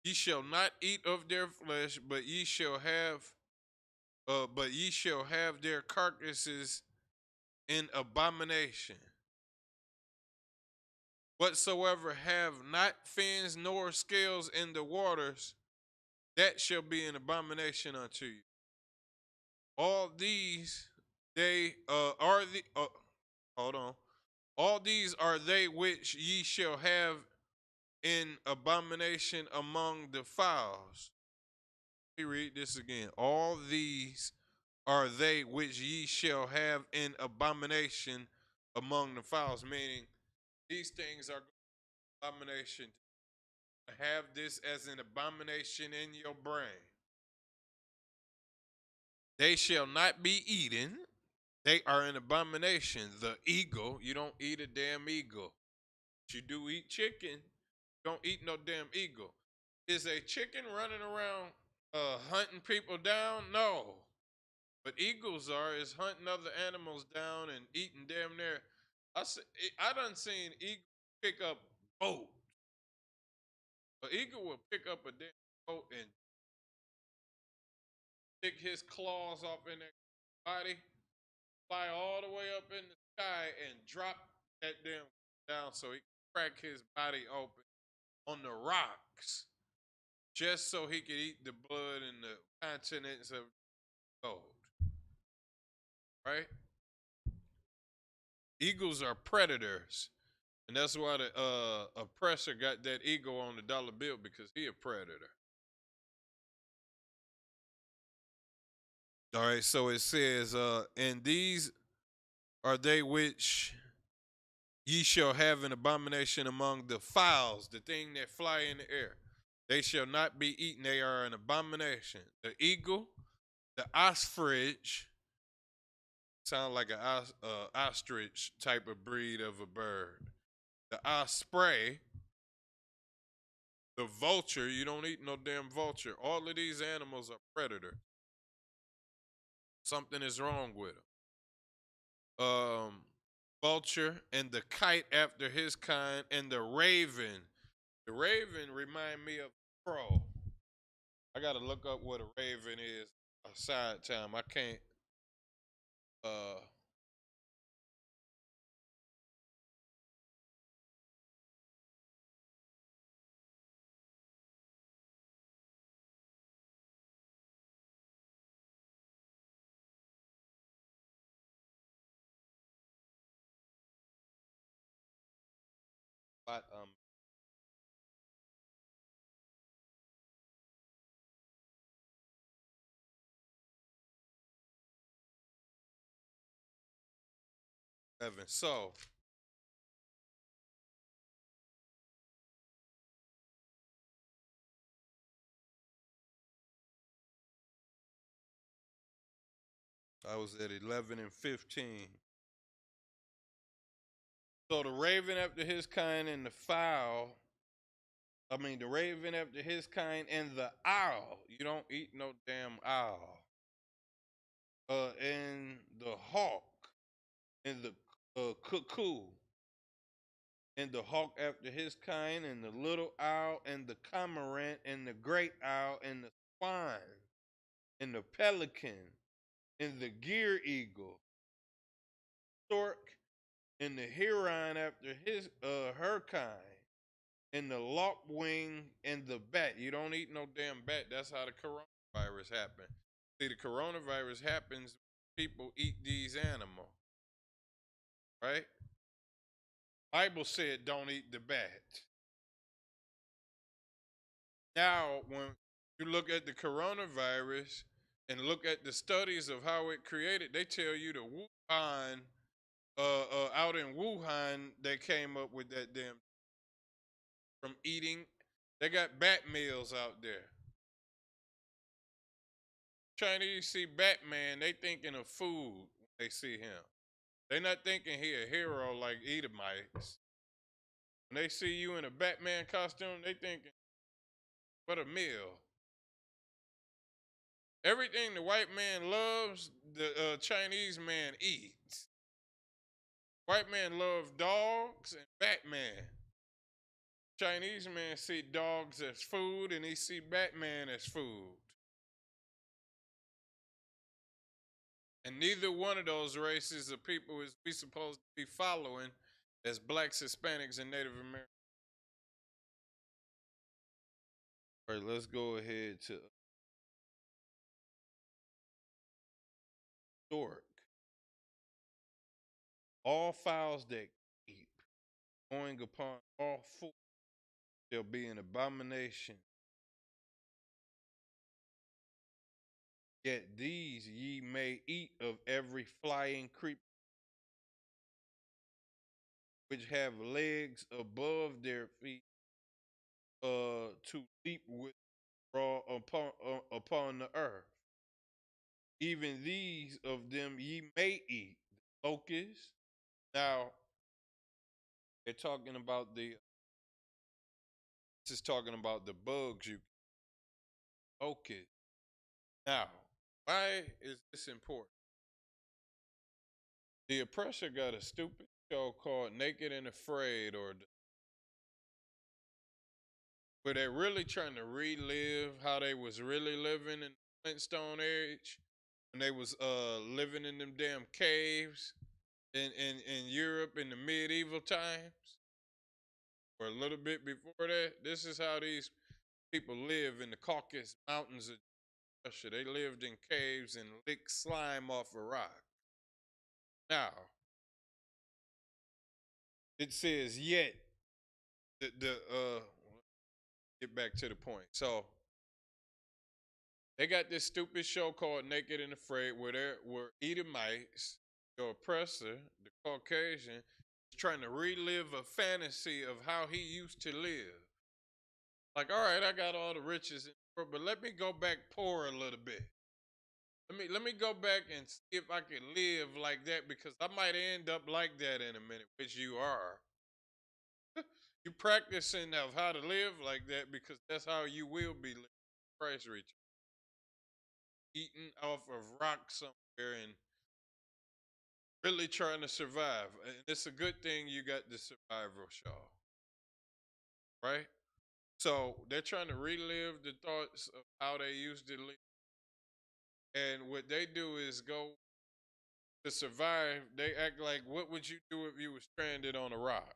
Ye shall not eat of their flesh, but ye shall have their carcasses in abomination. Whatsoever have not fins nor scales in the waters, that shall be an abomination unto you. All these they are the hold on. All these are they which ye shall have in abomination among the fowls. Let me read this again. All these are they which ye shall have in abomination among the fowls, meaning these things are abomination. Have this as an abomination in your brain. They shall not be eaten. They are an abomination. The eagle, you don't eat a damn eagle. You do eat chicken. Don't eat no damn eagle. Is a chicken running around hunting people down? No. But eagles is hunting other animals down and eating damn near. I done seen eagle pick up boat. An eagle will pick up a damn boat and stick his claws off in their body, fly all the way up in the sky, and drop that damn down so he can crack his body open on the rocks, just so he could eat the blood and the contents of gold. Right? Eagles are predators. And that's why the oppressor got that eagle on the dollar bill, because he a predator. All right, so it says, and these are they which ye shall have an abomination among the fowls, the thing that fly in the air. They shall not be eaten. They are an abomination. The eagle, the ostrich, sound like an ostrich type of breed of a bird. The osprey, the vulture, you don't eat no damn vulture. All of these animals are predator. Something is wrong with them. Vulture and the kite after his kind, and the raven. The raven remind me of crow. I gotta look up what a raven is. A side time. I can't. Uh, 11. So I was at 11 and 15. So the raven after his kind and the fowl. The raven after his kind and the owl. You don't eat no damn owl. And the hawk and the cuckoo. And the hawk after his kind, and the little owl, and the cormorant, and the great owl, and the swan, and the pelican, and the gear eagle, stork, and the heron after his her kind, and the lapwing, and the bat. You don't eat no damn bat. That's how the coronavirus happened. See, the coronavirus happens when people eat these animals, right? Bible said don't eat the bat. Now, when you look at the coronavirus and look at the studies of how it created, they tell you the Wuhan, out in Wuhan, they came up with that damn from eating. They got bat meals out there. Chinese see Batman, they thinking of food when they see him. They not thinking he a hero like Edomites. When they see you in a Batman costume, they thinking, what a meal. Everything the white man loves, the Chinese man eats. White man love dogs and Batman. Chinese man see dogs as food and he see Batman as food. And neither one of those races of people is we supposed to be following as blacks, Hispanics, and Native Americans. All right, let's go ahead to historic. All fowls that keep going upon all four shall be an abomination. Yet these ye may eat of every flying creep which have legs above their feet, to leap with raw upon the earth. Even these of them ye may eat. Locusts. Now they're talking about this is talking about the bugs you locust. Now, why is this important? The oppressor got a stupid show called Naked and Afraid, where they're really trying to relive how they was really living in the Flintstone age when they was living in them damn caves in Europe in the medieval times, or a little bit before that. This is how these people live in the Caucasus Mountains of Russia. They lived in caves and licked slime off a rock. Now, it says yet get back to the point. So they got this stupid show called Naked and Afraid where there were Edomites, the oppressor, the Caucasian, is trying to relive a fantasy of how he used to live. Like, all right, I got all the riches in the world, but let me go back poor a little bit. Let me go back and see if I can live like that because I might end up like that in a minute, which you are. You practicing of how to live like that because that's how you will be living. Christ reach. Eating off of rocks somewhere and really trying to survive. And it's a good thing you got the survival show. Right? So they're trying to relive the thoughts of how they used to live. And what they do is go to survive. They act like, what would you do if you were stranded on a rock?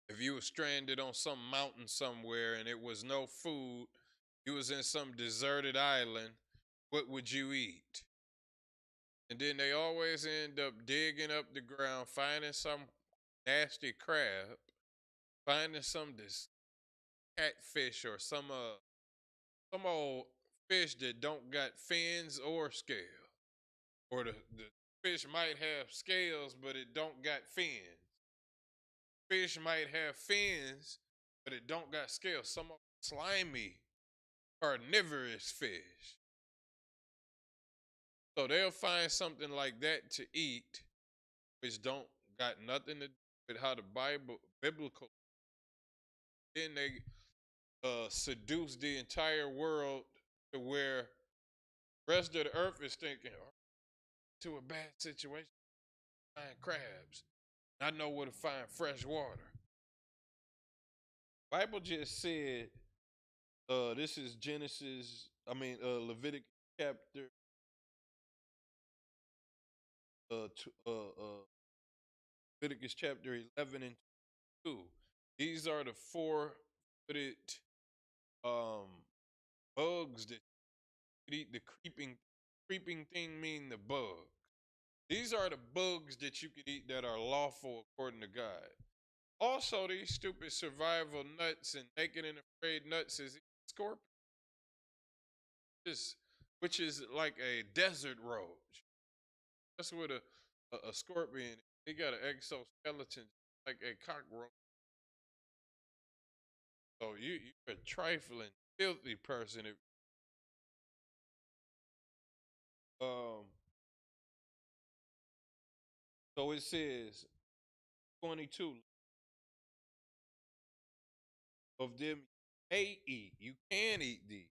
If you were stranded on some mountain somewhere and it was no food, you was in some deserted island, what would you eat? And then they always end up digging up the ground, finding some nasty crab, finding some this catfish or some old fish that don't got fins or scale. Or the fish might have scales, but it don't got fins. Fish might have fins, but it don't got scales. Some slimy, carnivorous fish. So they'll find something like that to eat, which don't got nothing to do with how the biblical. Then they seduce the entire world to where the rest of the earth is thinking, oh, to a bad situation, find crabs. I know where to find fresh water. Bible just said, this is Leviticus chapter, Leviticus chapter 11 and 2. These are the four-footed um, bugs that you eat. The creeping thing mean the bug. These are the bugs that you could eat that are lawful according to God. Also, these stupid survival nuts and naked and afraid nuts is scorpion, which is like a desert roach. That's what a scorpion. He got an exoskeleton like a cockroach. So you're a trifling, filthy person. If, um, so it says 22 of them may eat. You can eat these.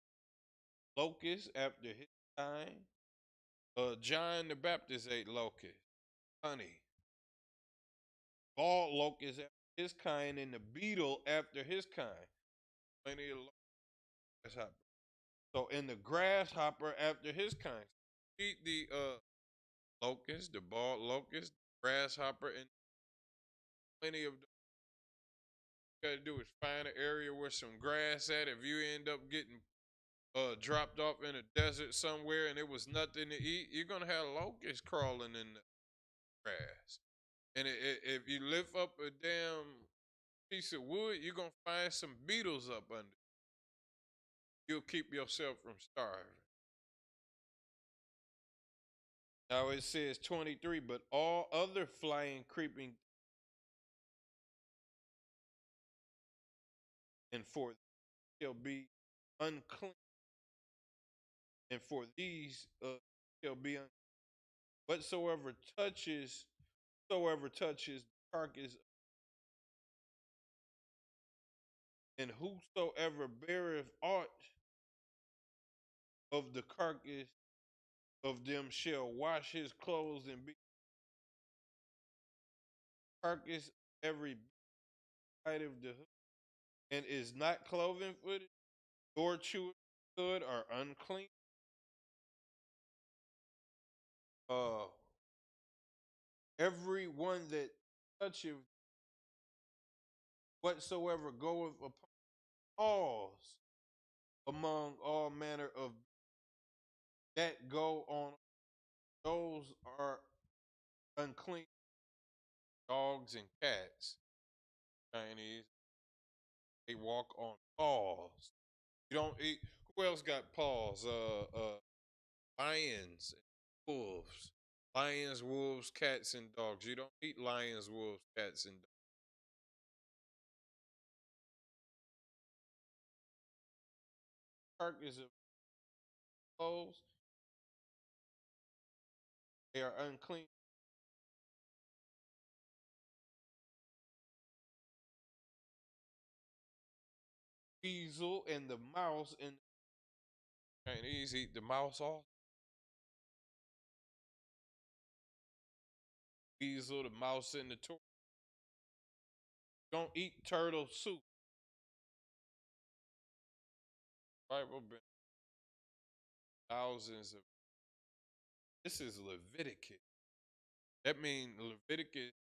locusts after his kind. John the Baptist ate locusts, honey. Bald locust after his kind, and the beetle after his kind. Plenty of grasshopper. So, in the grasshopper after his kind. Eat the locust, the bald locust, grasshopper, and plenty of. You gotta do is find an area where some grass at. If you end up getting dropped off in a desert somewhere and it was nothing to eat, you're gonna have locusts crawling in the grass. And if you lift up a damn piece of wood, you're gonna find some beetles up under. You'll keep yourself from starving. Now it says 23, but all other flying, creeping, and for shall be unclean, and for these shall be whatsoever touches the carcass, and whosoever beareth aught of the carcass of them shall wash his clothes and be carcass every bite of the hood, and is not cloven footed, nor chewed good or unclean. Uh, every one that toucheth whatsoever goeth upon alls among all manner of that go on, those are unclean. Dogs and cats, Chinese, they walk on paws. You don't eat. Who else got paws? Lions, wolves. Lions, wolves, cats, and dogs. You don't eat lions, wolves, cats, and dogs. Carcass of clothes, they are unclean. Weasel and the mouse and the Chinese eat the mouse off. Weasel, the mouse, and the turtle. Don't eat turtle soup. Bible been thousands of. This is Leviticus. That means Leviticus,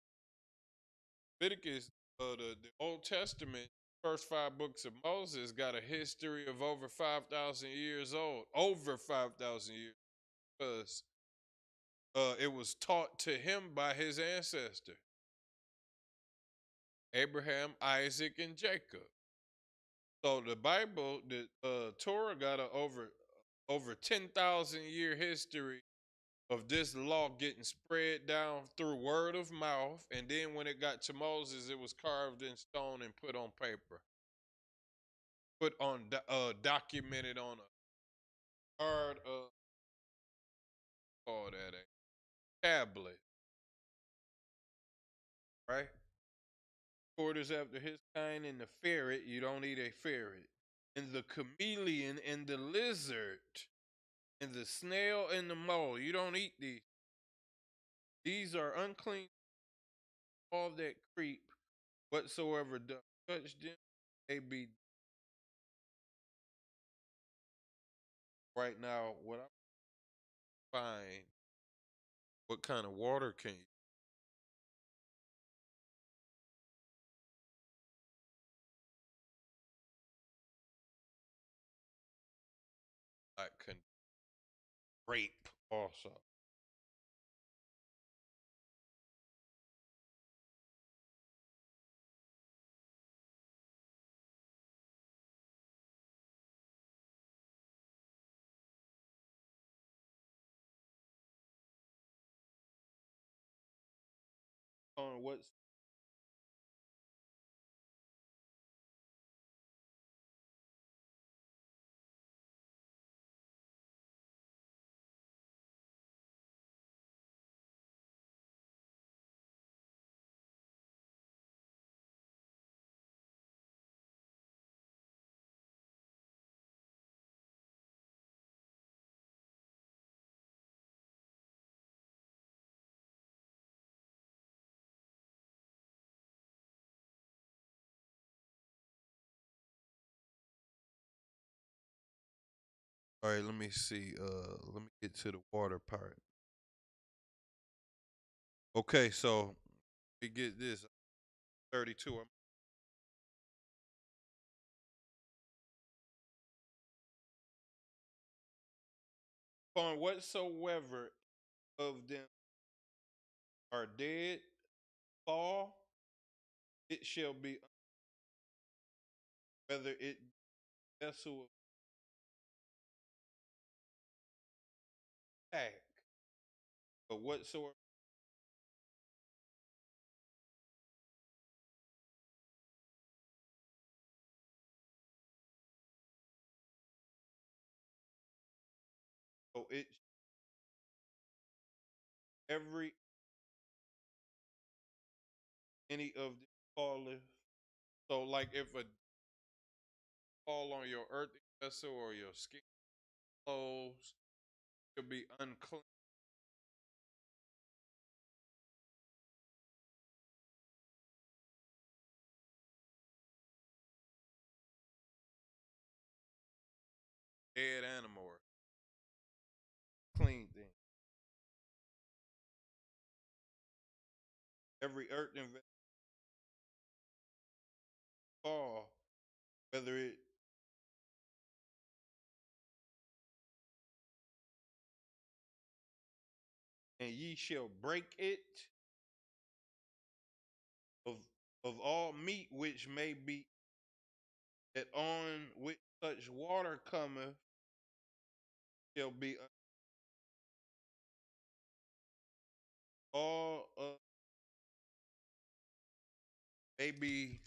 the Old Testament, first five books of Moses, got a history of over 5,000 years old. Over 5,000 years, because it was taught to him by his ancestor, Abraham, Isaac, and Jacob. So the Bible, the Torah, got a over 10,000 year history of this law getting spread down through word of mouth, and then when it got to Moses, it was carved in stone and put on paper, put on documented on a hard call that a tablet, right? Quarters after his kind, and the ferret, you don't eat a ferret, and the chameleon and the lizard, and the snail and the mole, you don't eat these. These are unclean. All that creep whatsoever doth touch them, they be. Right now, what I find, what kind of water can you like can grape also? On what's All right, let me see. Let me get to the water part. Okay, so we get this 32. Upon whatsoever of them are dead, fall, it shall be, whether it be vessel of attack, but whatsoever. So it every any of them falleth. So like if a fall on your earthen vessel or your skin clothes, it'll be unclean. Dead animal or clean thing. Every earthen vessel fall, whether it and ye shall break it of all meat which may be that on which such water cometh shall be all may be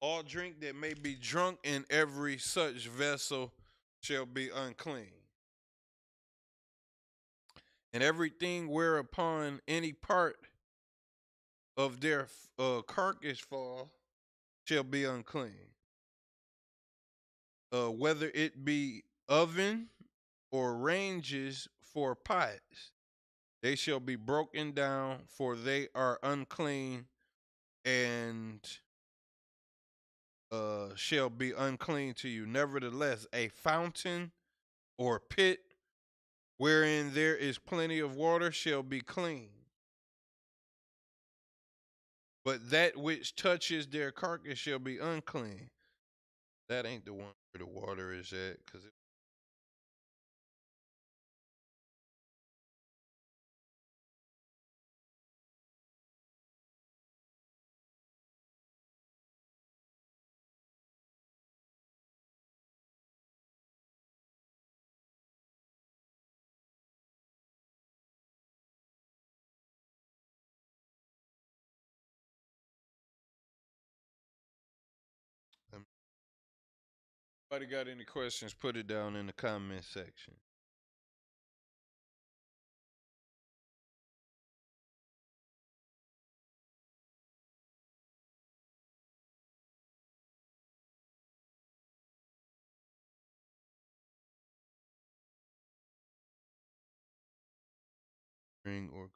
all drink that may be drunk in every such vessel shall be unclean. And everything whereupon any part of their carcass fall shall be unclean. Whether it be oven or ranges for pots, they shall be broken down, for they are unclean, and shall be unclean to you. Nevertheless, a fountain or pit wherein there is plenty of water shall be clean. But that which touches their carcass shall be unclean. That ain't the one where the water is at, because anybody got any questions, put it down in the comment section. Ring or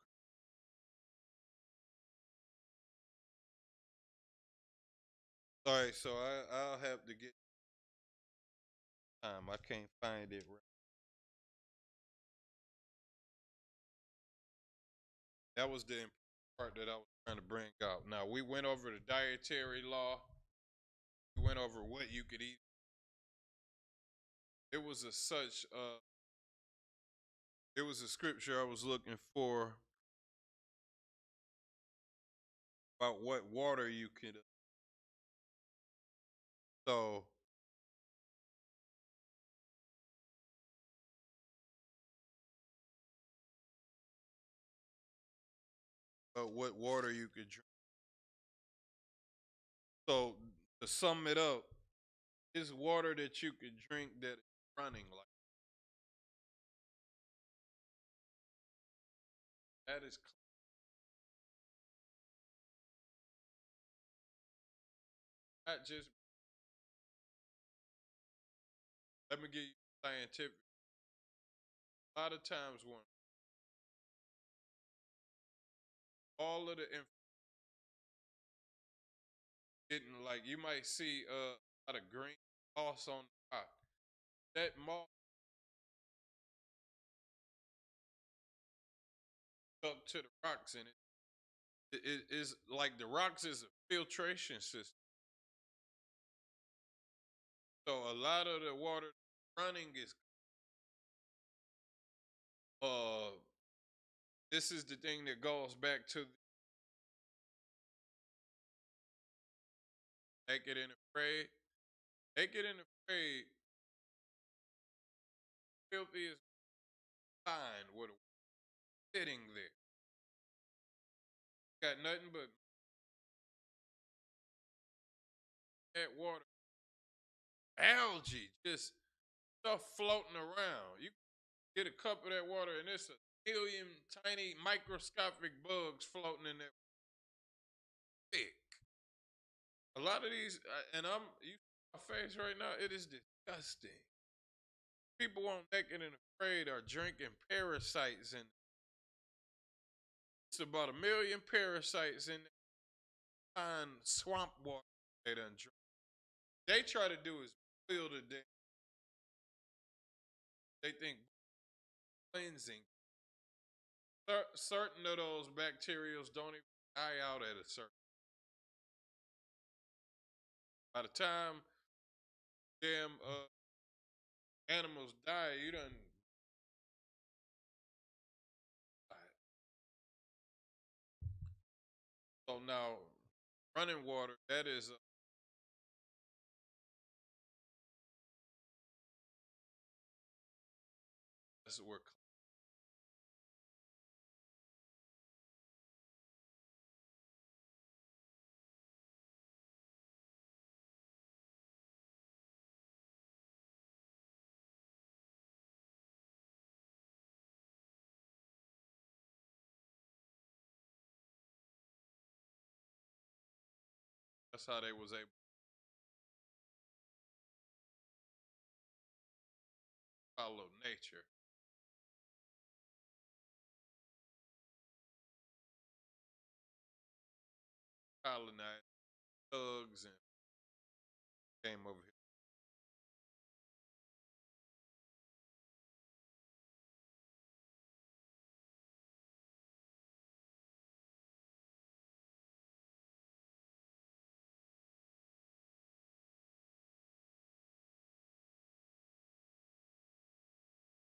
all right, so I'll have to get time. I can't find it right. That was the part that I was trying to bring out. Now we went over the dietary law. We went over what you could eat. It was a such it was a scripture I was looking for about what water you could so what water you could drink. So to sum it up, is water that you could drink that is running like that is not just. Let me give you scientific. A lot of times when all of the getting like you might see a lot of green moss on the rock. that mall up to the rocks, and it is like the rocks is a filtration system. So a lot of the water running is uh this is the thing that goes back to naked and afraid. Naked and afraid, filthy is fine with a sitting there. Got nothing but that water, algae, just stuff floating around. You get a cup of that water and it's a million tiny microscopic bugs floating in that thick. A lot of these, and you see my face right now, it is disgusting. People on Naked and Afraid are drinking parasites, and it's about a million parasites in that fine swamp water they done drink. They try to do is boil the damn. They think cleansing. Certain of those bacterials don't even die out at a certain. By the time damn animals die, you done. So now, running water, that is that's where that's how they was able to follow nature, colonize thugs, and came over here.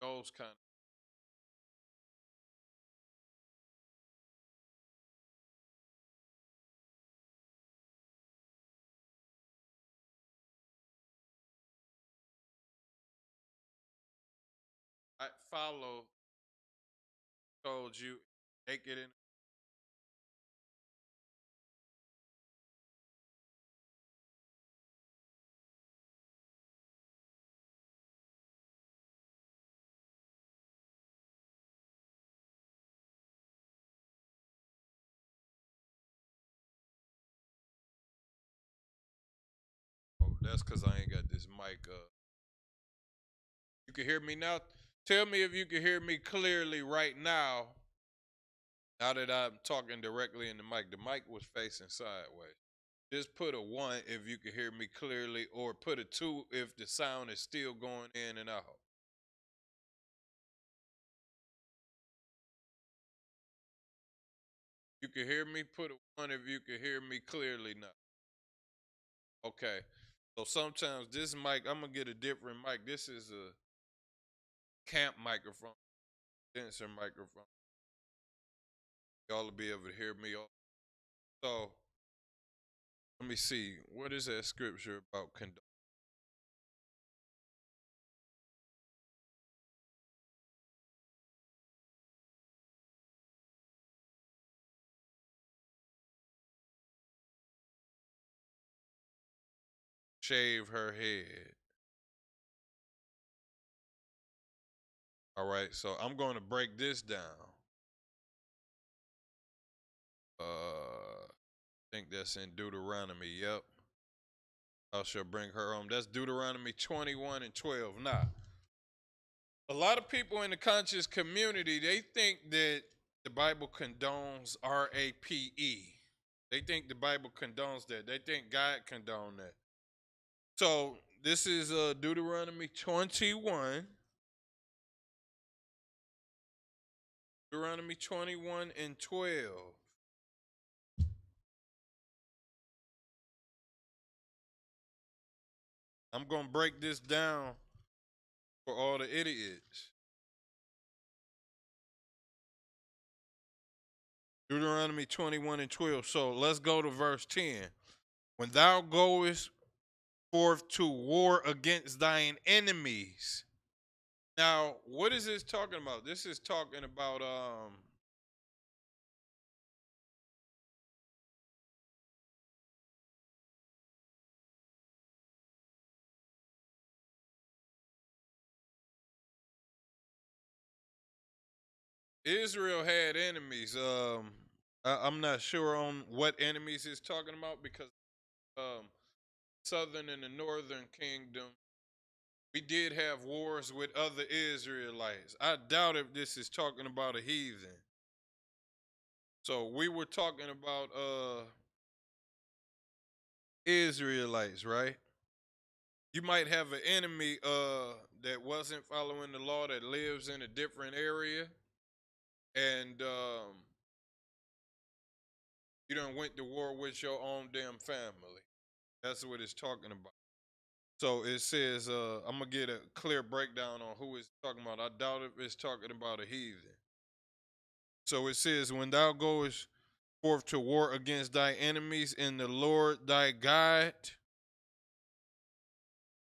Those kind of I follow told you naked and oh, that's because I ain't got this mic. You can hear me now. Tell me if you can hear me clearly right now. Now that I'm talking directly in the mic was facing sideways. Just put a 1 if you can hear me clearly, or put a 2 if the sound is still going in and out. You can hear me, put a 1 if you can hear me clearly now. Okay. So sometimes this mic, I'm gonna get a different mic. This is a camp microphone, condenser microphone. Y'all will be able to hear me. So let me see. What is that scripture about condone? Shave her head. All right, so I'm going to break this down. I think that's in Deuteronomy. Yep. I shall bring her home. That's Deuteronomy 21 and 12. Now, a lot of people in the conscious community, they think that the Bible condones RAPE. They think the Bible condones that. They think God condoned that. So this is Deuteronomy 21. Deuteronomy 21 and 12. I'm going to break this down for all the idiots. Deuteronomy 21 and 12. So let's go to verse 10. When thou goest forth to war against thine enemies. Now, what is this talking about? This is talking about Israel had enemies. I'm not sure on what enemies it's talking about because um, southern and the northern kingdom, we did have wars with other Israelites. I doubt if this is talking about a heathen. So we were talking about Israelites, right? You might have an enemy that wasn't following the law that lives in a different area, and you done went to war with your own damn family. That's what it's talking about. So it says, I'm gonna get a clear breakdown on who it's talking about. I doubt if it's talking about a heathen. So it says, when thou goest forth to war against thy enemies, and the Lord thy God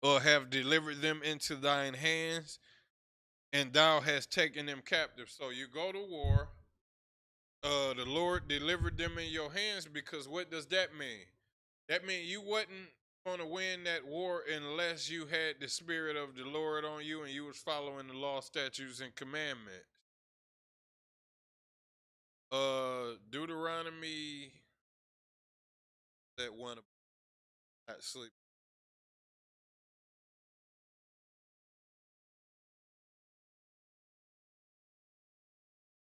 have delivered them into thine hands, and thou hast taken them captive. So you go to war. The Lord delivered them in your hands, because what does that mean? That means you wasn't going to win that war unless you had the spirit of the Lord on you and you was following the law, statutes, and commandments. Deuteronomy, that one, not sleep.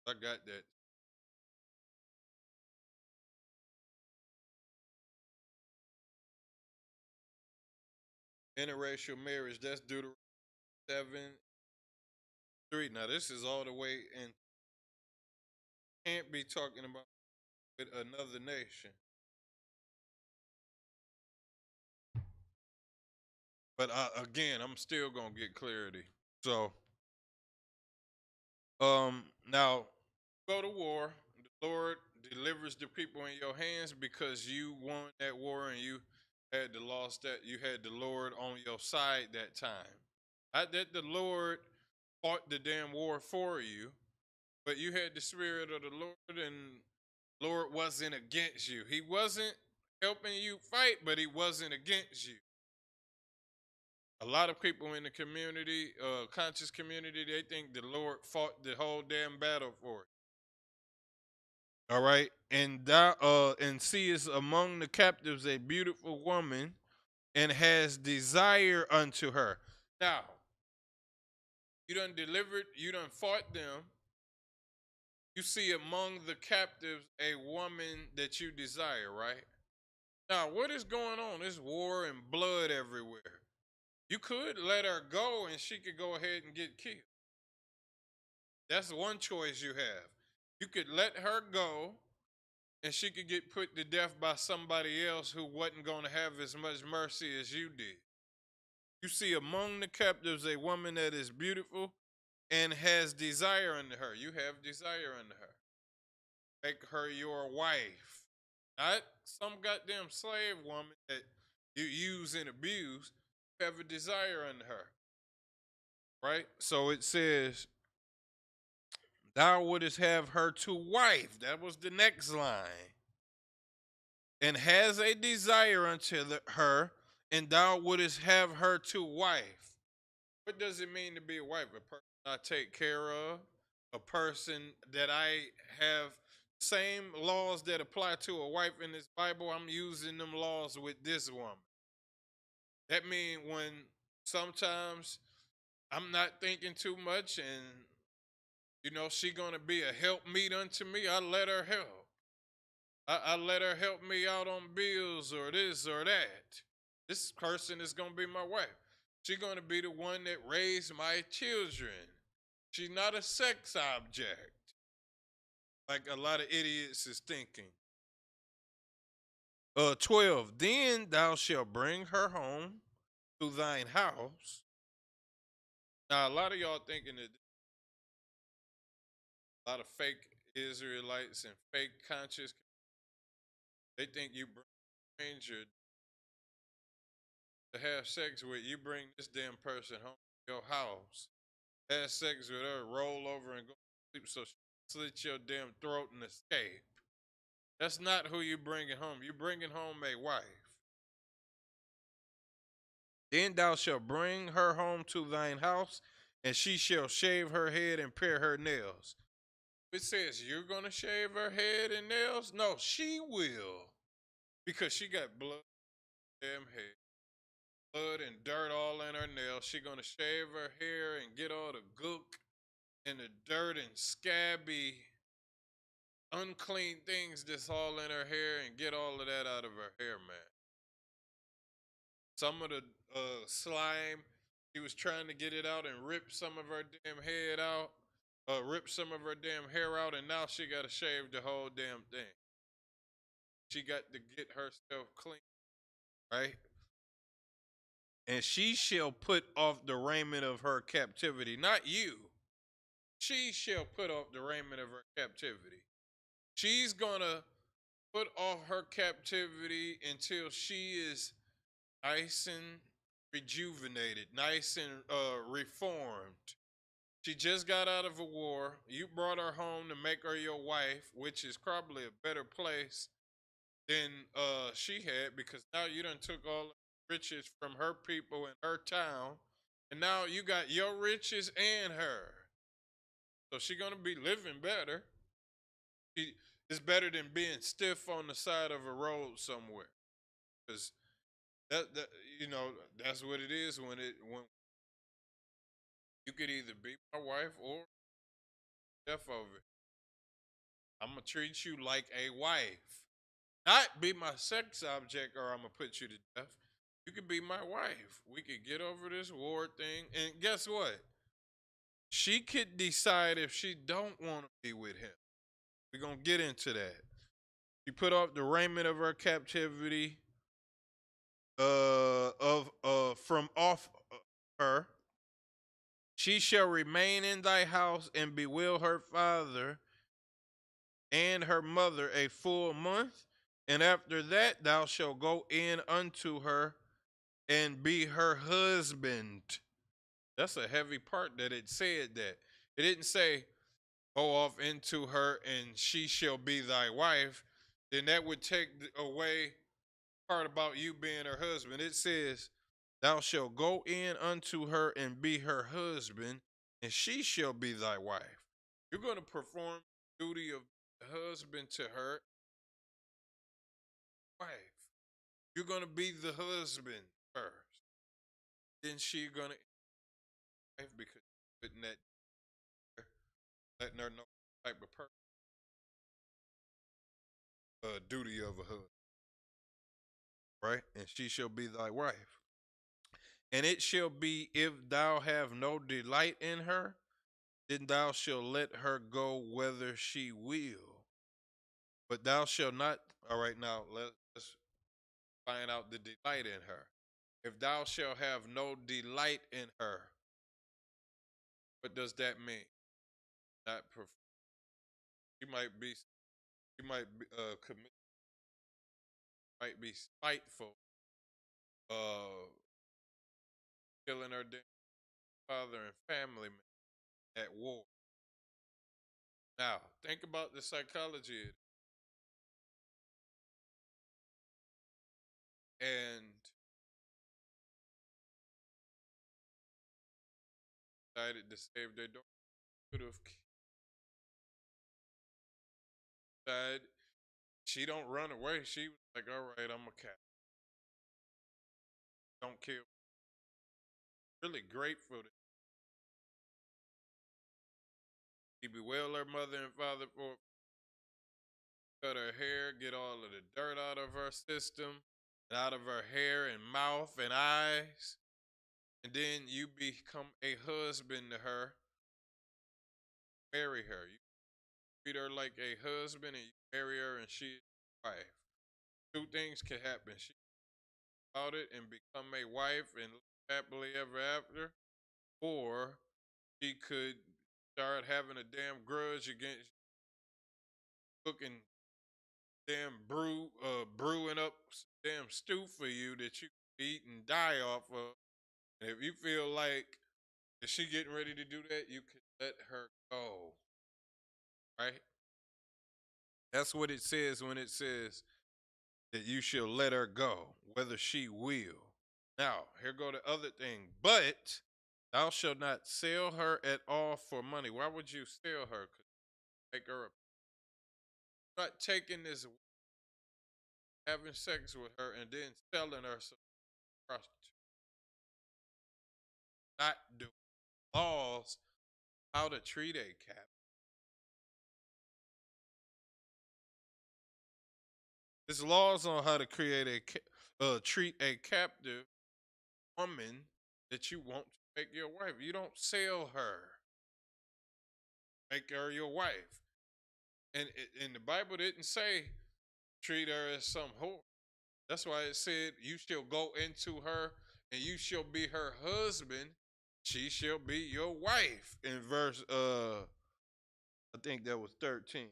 I got that. Interracial marriage, that's Deuteronomy 7:3. Now this is all the way and can't be talking about with another nation. But again, I'm still gonna get clarity. So now go to war. The Lord delivers the people in your hands because you won that war and you had the lost that you had the Lord on your side that time. Not that the Lord fought the damn war for you, but you had the spirit of the Lord, and Lord wasn't against you. He wasn't helping you fight, but he wasn't against you. A lot of people in the community, conscious community, they think the Lord fought the whole damn battle for you. All right, and thou and seest among the captives a beautiful woman, and has desire unto her. Now, you done delivered, you done fought them. You see among the captives a woman that you desire, right? Now, what is going on? There's war and blood everywhere. You could let her go and she could go ahead and get killed. That's one choice you have. You could let her go and she could get put to death by somebody else who wasn't going to have as much mercy as you did. You see among the captives a woman that is beautiful and has desire unto her. You have desire unto her. Make her your wife. Not some goddamn slave woman that you use and abuse. You have a desire unto her. Right? So it says, thou wouldest have her to wife. That was the next line. And has a desire unto her, and thou wouldest have her to wife. What does it mean to be a wife? A person I take care of, a person that I have same laws that apply to a wife in this Bible. I'm using them laws with this woman. That means when sometimes I'm not thinking too much and she gonna be a helpmeet unto me, I let her help. I let her help me out on bills or this or that. This person is gonna be my wife. She's gonna be the one that raised my children. She's not a sex object, like a lot of idiots is thinking. 12. Then thou shalt bring her home to thine house. Now, a lot of y'all thinking that a lot of fake Israelites and fake conscious, they think you bring a stranger to have sex with. You bring this damn person home to your house, have sex with her, roll over and go to sleep so she slit your damn throat and escape. That's not who you bringing home. You bringing home a wife. Then thou shalt bring her home to thine house, and she shall shave her head and pare her nails. It says you're gonna shave her head and nails? No, she will. Because she got blood damn hair. Blood and dirt all in her nails. She gonna shave her hair and get all the gook and the dirt and scabby unclean things that's all in her hair and get all of that out of her hair, man. Some of the slime, she was trying to get it out and rip some of her damn head out, rip some of her damn hair out, and now she got to shave the whole damn thing. She got to get herself clean, right? And she shall put off the raiment of her captivity, not you. She shall put off the raiment of her captivity. She's gonna put off her captivity until she is nice and rejuvenated, nice and reformed. She just got out of a war. You brought her home to make her your wife, which is probably a better place than she had, because now you done took all the riches from her people in her town, and now you got your riches and her. So she gonna be living better. It's better than being stiff on the side of a road somewhere, because that you know that's what it is when you could either be my wife or death over it. I'm gonna treat you like a wife, not be my sex object, or I'm gonna put you to death. You could be my wife. We could get over this war thing, and guess what? She could decide if she don't want to be with him. We're gonna get into that. She put off the raiment of her captivity, of from off her. She shall remain in thy house and bewail her father and her mother a full month, and after that thou shalt go in unto her and be her husband. That's a heavy part that it said that. It didn't say go off into her and she shall be thy wife. Then that would take away part about you being her husband. It says, thou shalt go in unto her and be her husband, and she shall be thy wife. You're going to perform the duty of husband to her wife. You're going to be the husband first. Then she going to wife, because putting that, letting her know the type of person, duty of a husband, right? And she shall be thy wife. And it shall be, if thou have no delight in her, then thou shalt let her go whether she will. But thou shalt not. All right, now let's find out the delight in her. If thou shalt have no delight in her, what does that mean? Not she might be, commit, might be spiteful, killing her father and family at war. Now, think about the psychology, and decided to save their daughter. Could have died. She don't run away. She was like, all right, I'm a cat. Don't kill. Really grateful that she bewailed her mother and father for, cut her hair, get all of the dirt out of her system, and out of her hair and mouth and eyes, and then you become a husband to her, marry her. You treat her like a husband and you marry her and she's your wife. Two things can happen. She about it and become a wife and live happily ever after, or she could start having a damn grudge against cooking damn brewing up damn stew for you that you can eat and die off of. And if you feel like if she getting ready to do that, you can let her go. Right? That's what it says when it says that you shall let her go, whether she will. Now, here go the other thing. But thou shalt not sell her at all for money. Why would you sell her? Cause make her not taking this, having sex with her, and then selling her some prostitute. Not do laws how to treat a captive. There's laws on how to create treat a captive woman that you want to make your wife. You don't sell her. Make her your wife. And the Bible didn't say treat her as some whore. That's why it said you shall go into her and you shall be her husband. She shall be your wife. In verse I think that was 13.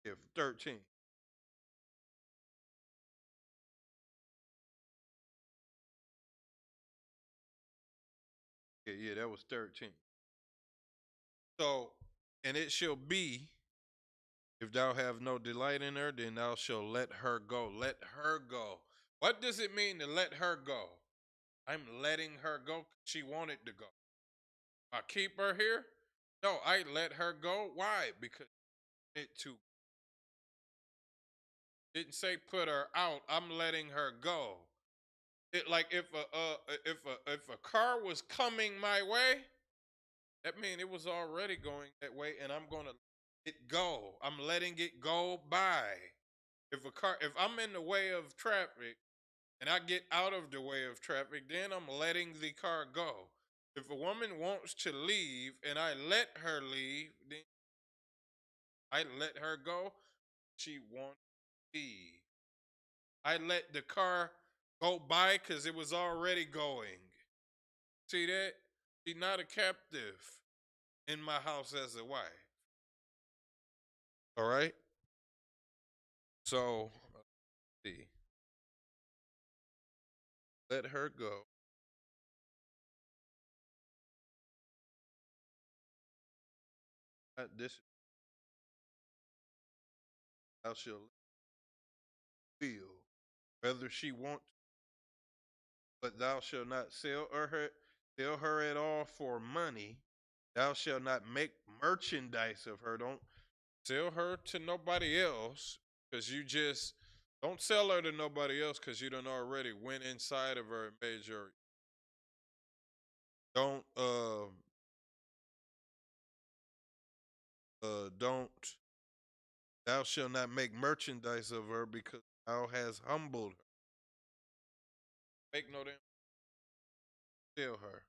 Yeah, 13. Yeah, that was 13. So, and it shall be, if thou have no delight in her, then thou shalt let her go. Let her go. What does it mean to let her go? I'm letting her go. She wanted to go. I keep her here? No, I let her go. Why? Because it too didn't say put her out. I'm letting her go. It like if a car was coming my way, that means it was already going that way, and I'm gonna let it go. I'm letting it go by. If I'm in the way of traffic and I get out of the way of traffic, then I'm letting the car go. If a woman wants to leave and I let her leave, then I let her go. She wants to leave. I let the car go by because it was already going. See that? She's not a captive in my house as a wife. All right? So, let's see. Let her go. This thou shalt feel whether she want, but thou shalt not sell her at all for money. Thou shalt not make merchandise of her. Don't sell her to nobody else because you just don't sell her to nobody else because you done already went inside of her and made your. Don't thou shalt not make merchandise of her because thou hast humbled her. Make no damn sell her.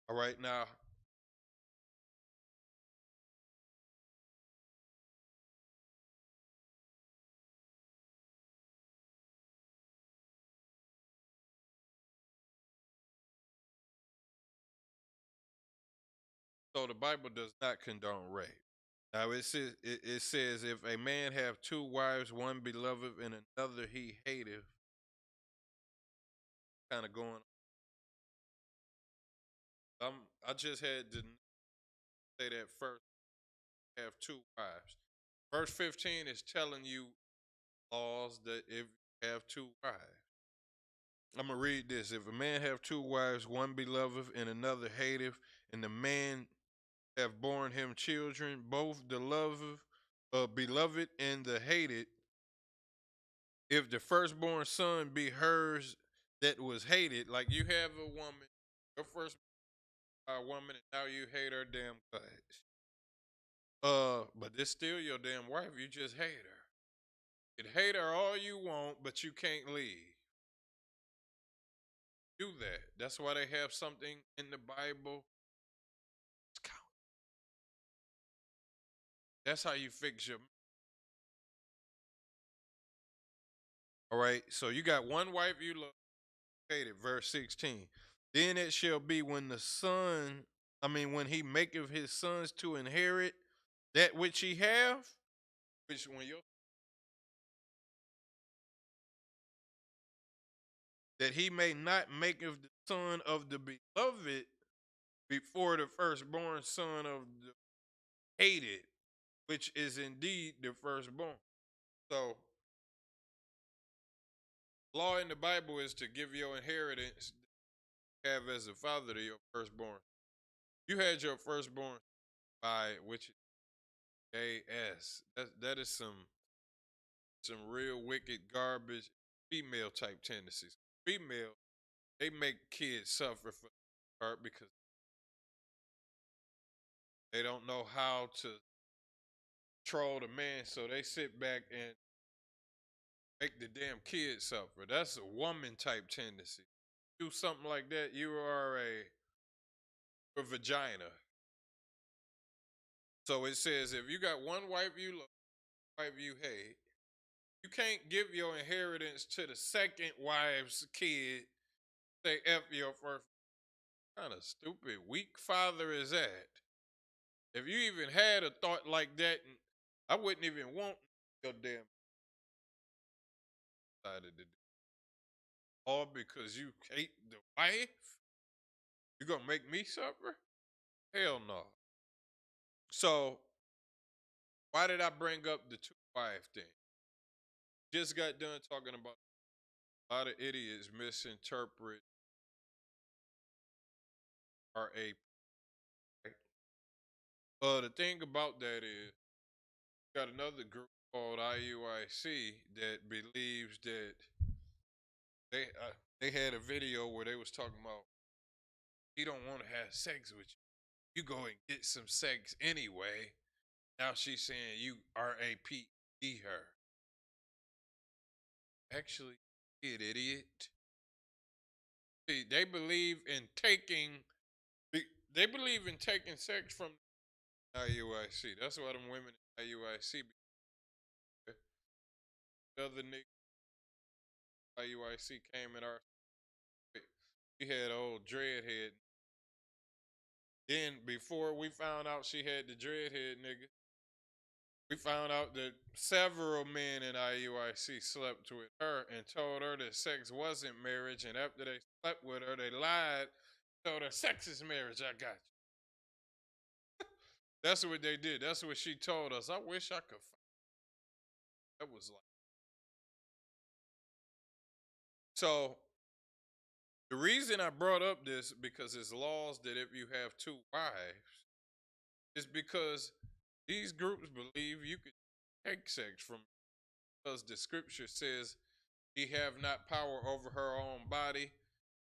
All right, now so the Bible does not condone rape. Now it says if a man have two wives, one beloved and another he hateth, kind of going. I just had to say that first. Have two wives. Verse 15 is telling you laws that if you have two wives. I'm gonna read this. If a man have two wives, one beloved and another hateth, and the man have borne him children, both the beloved and the hated, if the firstborn son be hers that was hated, like you have a woman, your first woman, and now you hate her damn guts. But it's still your damn wife. You just hate her. hate her all you want, but you can't leave. Do that. That's why they have something in the Bible. It's count. That's how you fix your. All right. So you got one wife you love. Hated. Verse 16. Then it shall be when the son, when he maketh his sons to inherit that which he have, which when you that he may not make of the son of the beloved before the firstborn son of the hated, which is indeed the firstborn. So, law in the Bible is to give your inheritance have as a father to your firstborn. You had your firstborn by which is AS. That is some real wicked garbage female type tendencies. Female, they make kids suffer for the part because they don't know how to troll the man, so they sit back and make the damn kid suffer. That's a woman type tendency. Do something like that, you are a vagina. So it says if you got one wife you love, wife you hate, you can't give your inheritance to the second wife's kid. Say F your first. Kind of stupid, weak father is that? If you even had a thought like that, I wouldn't even want your damn decided to do. All because you hate the wife? You gonna make me suffer? Hell no. So why did I bring up the two wife thing? Just got done talking about a lot of idiots misinterpret RAP. The thing about that is, got another group called IUIC that believes that they uh, they had a video where they was talking about he don't want to have sex with you. You go and get some sex anyway. Now she's saying you RAP her. Actually, idiot. See, they believe in taking. They believe in taking sex from IUIC. That's why them women in IUIC. The other nigga IUIC came in our. She had old dreadhead. Then before we found out she had the dreadhead nigga, we found out that several men in IUIC slept with her and told her that sex wasn't marriage. And after they slept with her, they lied, told her sex is marriage. I got you. That's what they did. That's what she told us. I wish I could. That was like. So the reason I brought up this because it's laws that if you have two wives, is because these groups believe you could take sex from because the scripture says he have not power over her own body,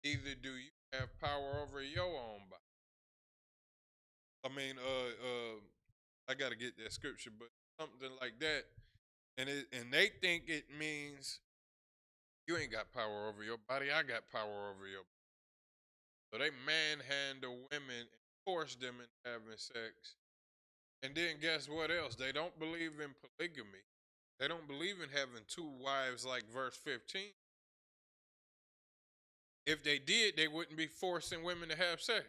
neither do you have power over your own body. I gotta get that scripture, but something like that. And they think it means you ain't got power over your body, I got power over your body. So they manhandle women and force them into having sex. And then guess what else? They don't believe in polygamy. They don't believe in having two wives like verse 15. If they did, they wouldn't be forcing women to have sex.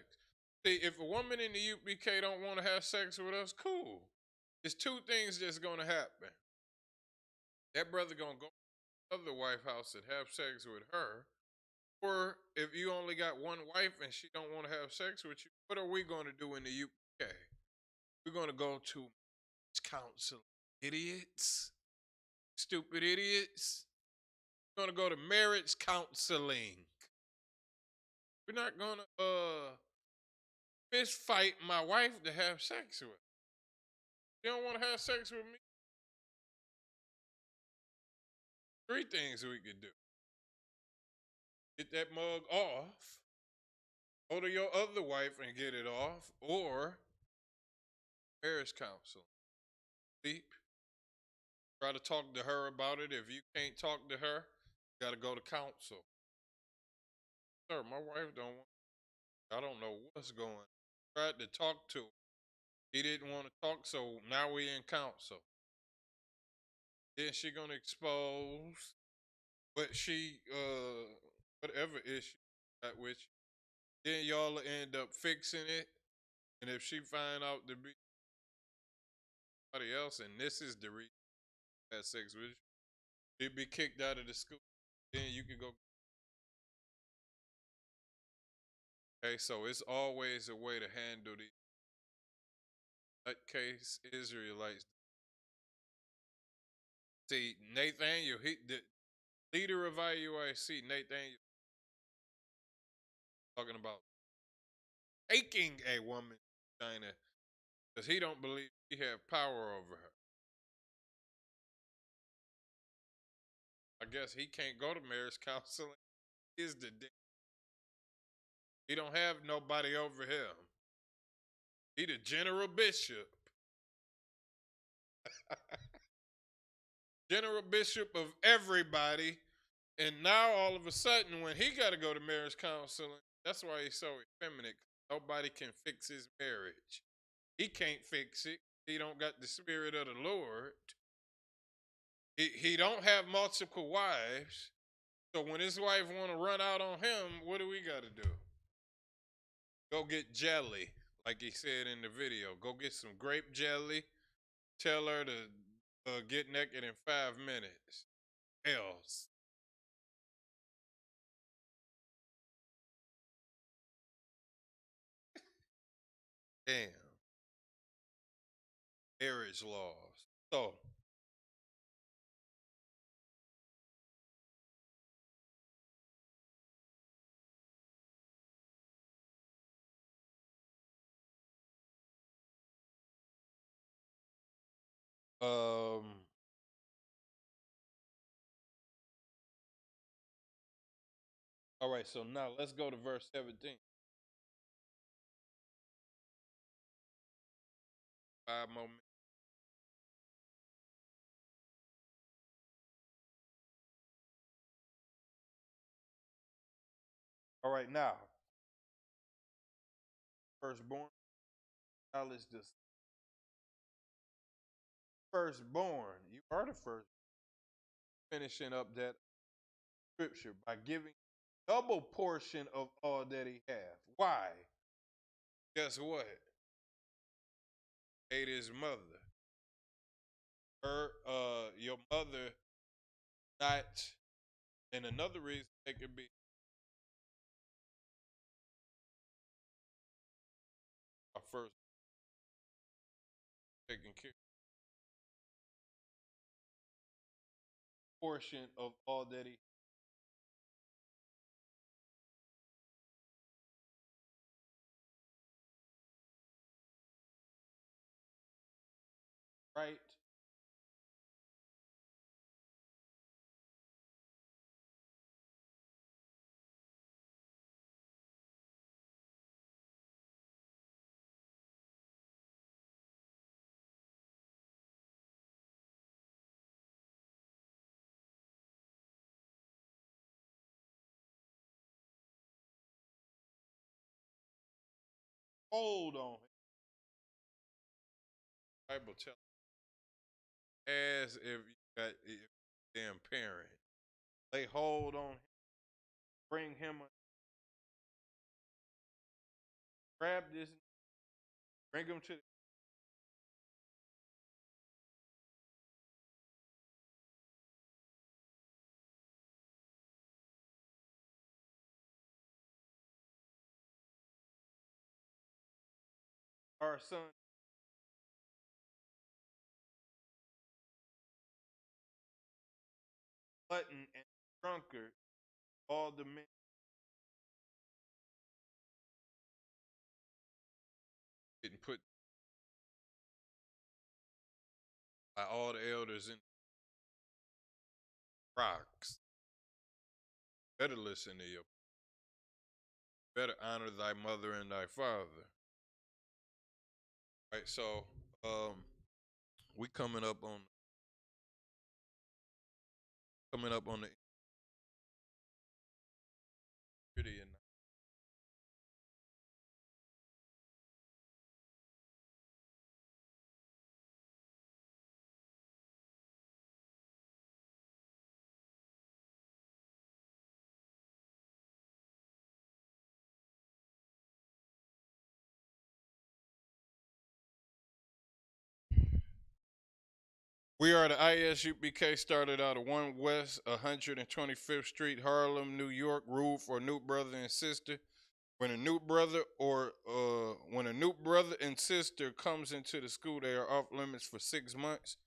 See, if a woman in the UPK don't want to have sex with us, cool. It's two things that's gonna happen. That brother gonna go to the other wife house and have sex with her. Or if you only got one wife and she don't want to have sex with you, what are we gonna do in the UPK? We're gonna go to counsel. Idiots. Stupid idiots. We're gonna go to marriage counseling. We're not gonna fist fight my wife to have sex with. You don't want to have sex with me? Three things we could do. Get that mug off. Go to your other wife and get it off. Or marriage counsel. Sleep. Try to talk to her about it. If you can't talk to her, you got to go to counsel. Sir, my wife don't want. I don't know what's going on. Tried to talk to him. He didn't want to talk, so now we in counsel. Then she gonna expose what she whatever issue got with you. Then y'all will end up fixing it. And if she find out to be somebody else and this is the reason she had sex with you, she'd be kicked out of the school. Then you can go. Okay, so it's always a way to handle these nutcase Israelites. See, Nathaniel, the leader of IUIC, Nathaniel, talking about taking a woman China because he don't believe he have power over her. I guess he can't go to marriage counseling. Is the he don't have nobody over him. He the general bishop. General bishop of everybody. And now all of a sudden, when he got to go to marriage counseling, that's why he's so effeminate. Nobody can fix his marriage. He can't fix it. He don't got the spirit of the Lord. He don't have multiple wives. So when his wife want to run out on him, what do we got to do? Go get jelly, like he said in the video. Go get some grape jelly. Tell her to get naked in 5 minutes. Else. Damn. Marriage laws. So, um, all right, so now let's go to verse 17. 5 more minutes. All right, now, firstborn, knowledge this. Firstborn, you are the first. Finishing up that scripture by giving double portion of all that he hath. Why? Guess what? Ate his mother. Your mother not, and another reason it could be our first taking care portion of all that he right. Hold on. Bible tells as if you got if damn parent. Lay hold on him, bring him, grab this, bring him to our son. Glutton and drunkard, all the men getting put by all the elders in rocks. Better listen to you. Better honor thy mother and thy father. Right, so we coming up on coming up on the pretty and we are the ISUBK, started out of 1 West 125th Street, Harlem, New York, ruled for a new brother and sister. When a new brother and sister comes into the school, they are off limits for 6 months.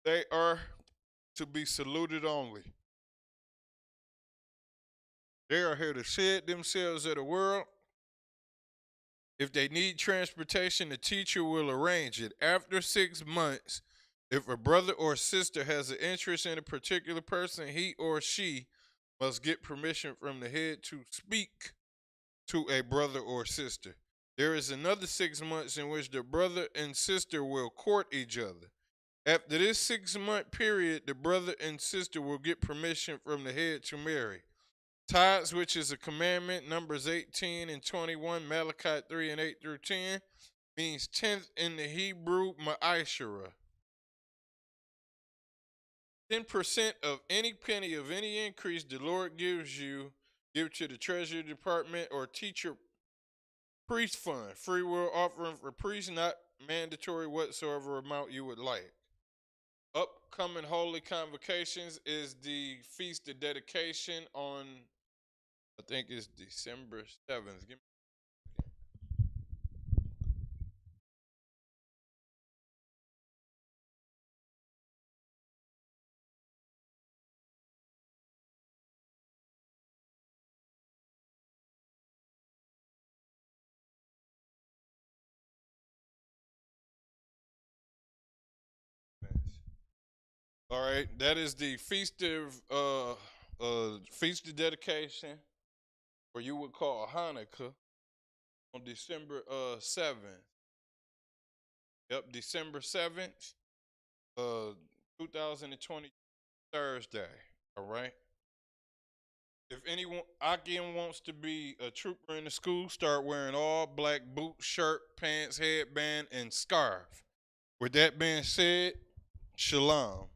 They are to be saluted only. They are here to shed themselves of the world. If they need transportation, the teacher will arrange it. After 6 months, if a brother or sister has an interest in a particular person, he or she must get permission from the head to speak to a brother or sister. There is another 6 months in which the brother and sister will court each other. After this 6-month period, the brother and sister will get permission from the head to marry. Tithes, which is a commandment, Numbers 18 and 21, Malachi 3 and 8 through 10, means tenth in the Hebrew ma'ashara. 10% of any penny of any increase the Lord gives you, give to the Treasury Department or teacher priest fund. Free will offering for priests, not mandatory whatsoever amount you would like. Upcoming holy convocations is the Feast of Dedication on, I think it's December 7th. Give me a minute. All right, that is the Feast of Dedication, or you would call Hanukkah, on December 7th. Yep, December 7th, 2020, Thursday. All right. If anyone again wants to be a trooper in the school, start wearing all black boots, shirt, pants, headband, and scarf. With that being said, shalom.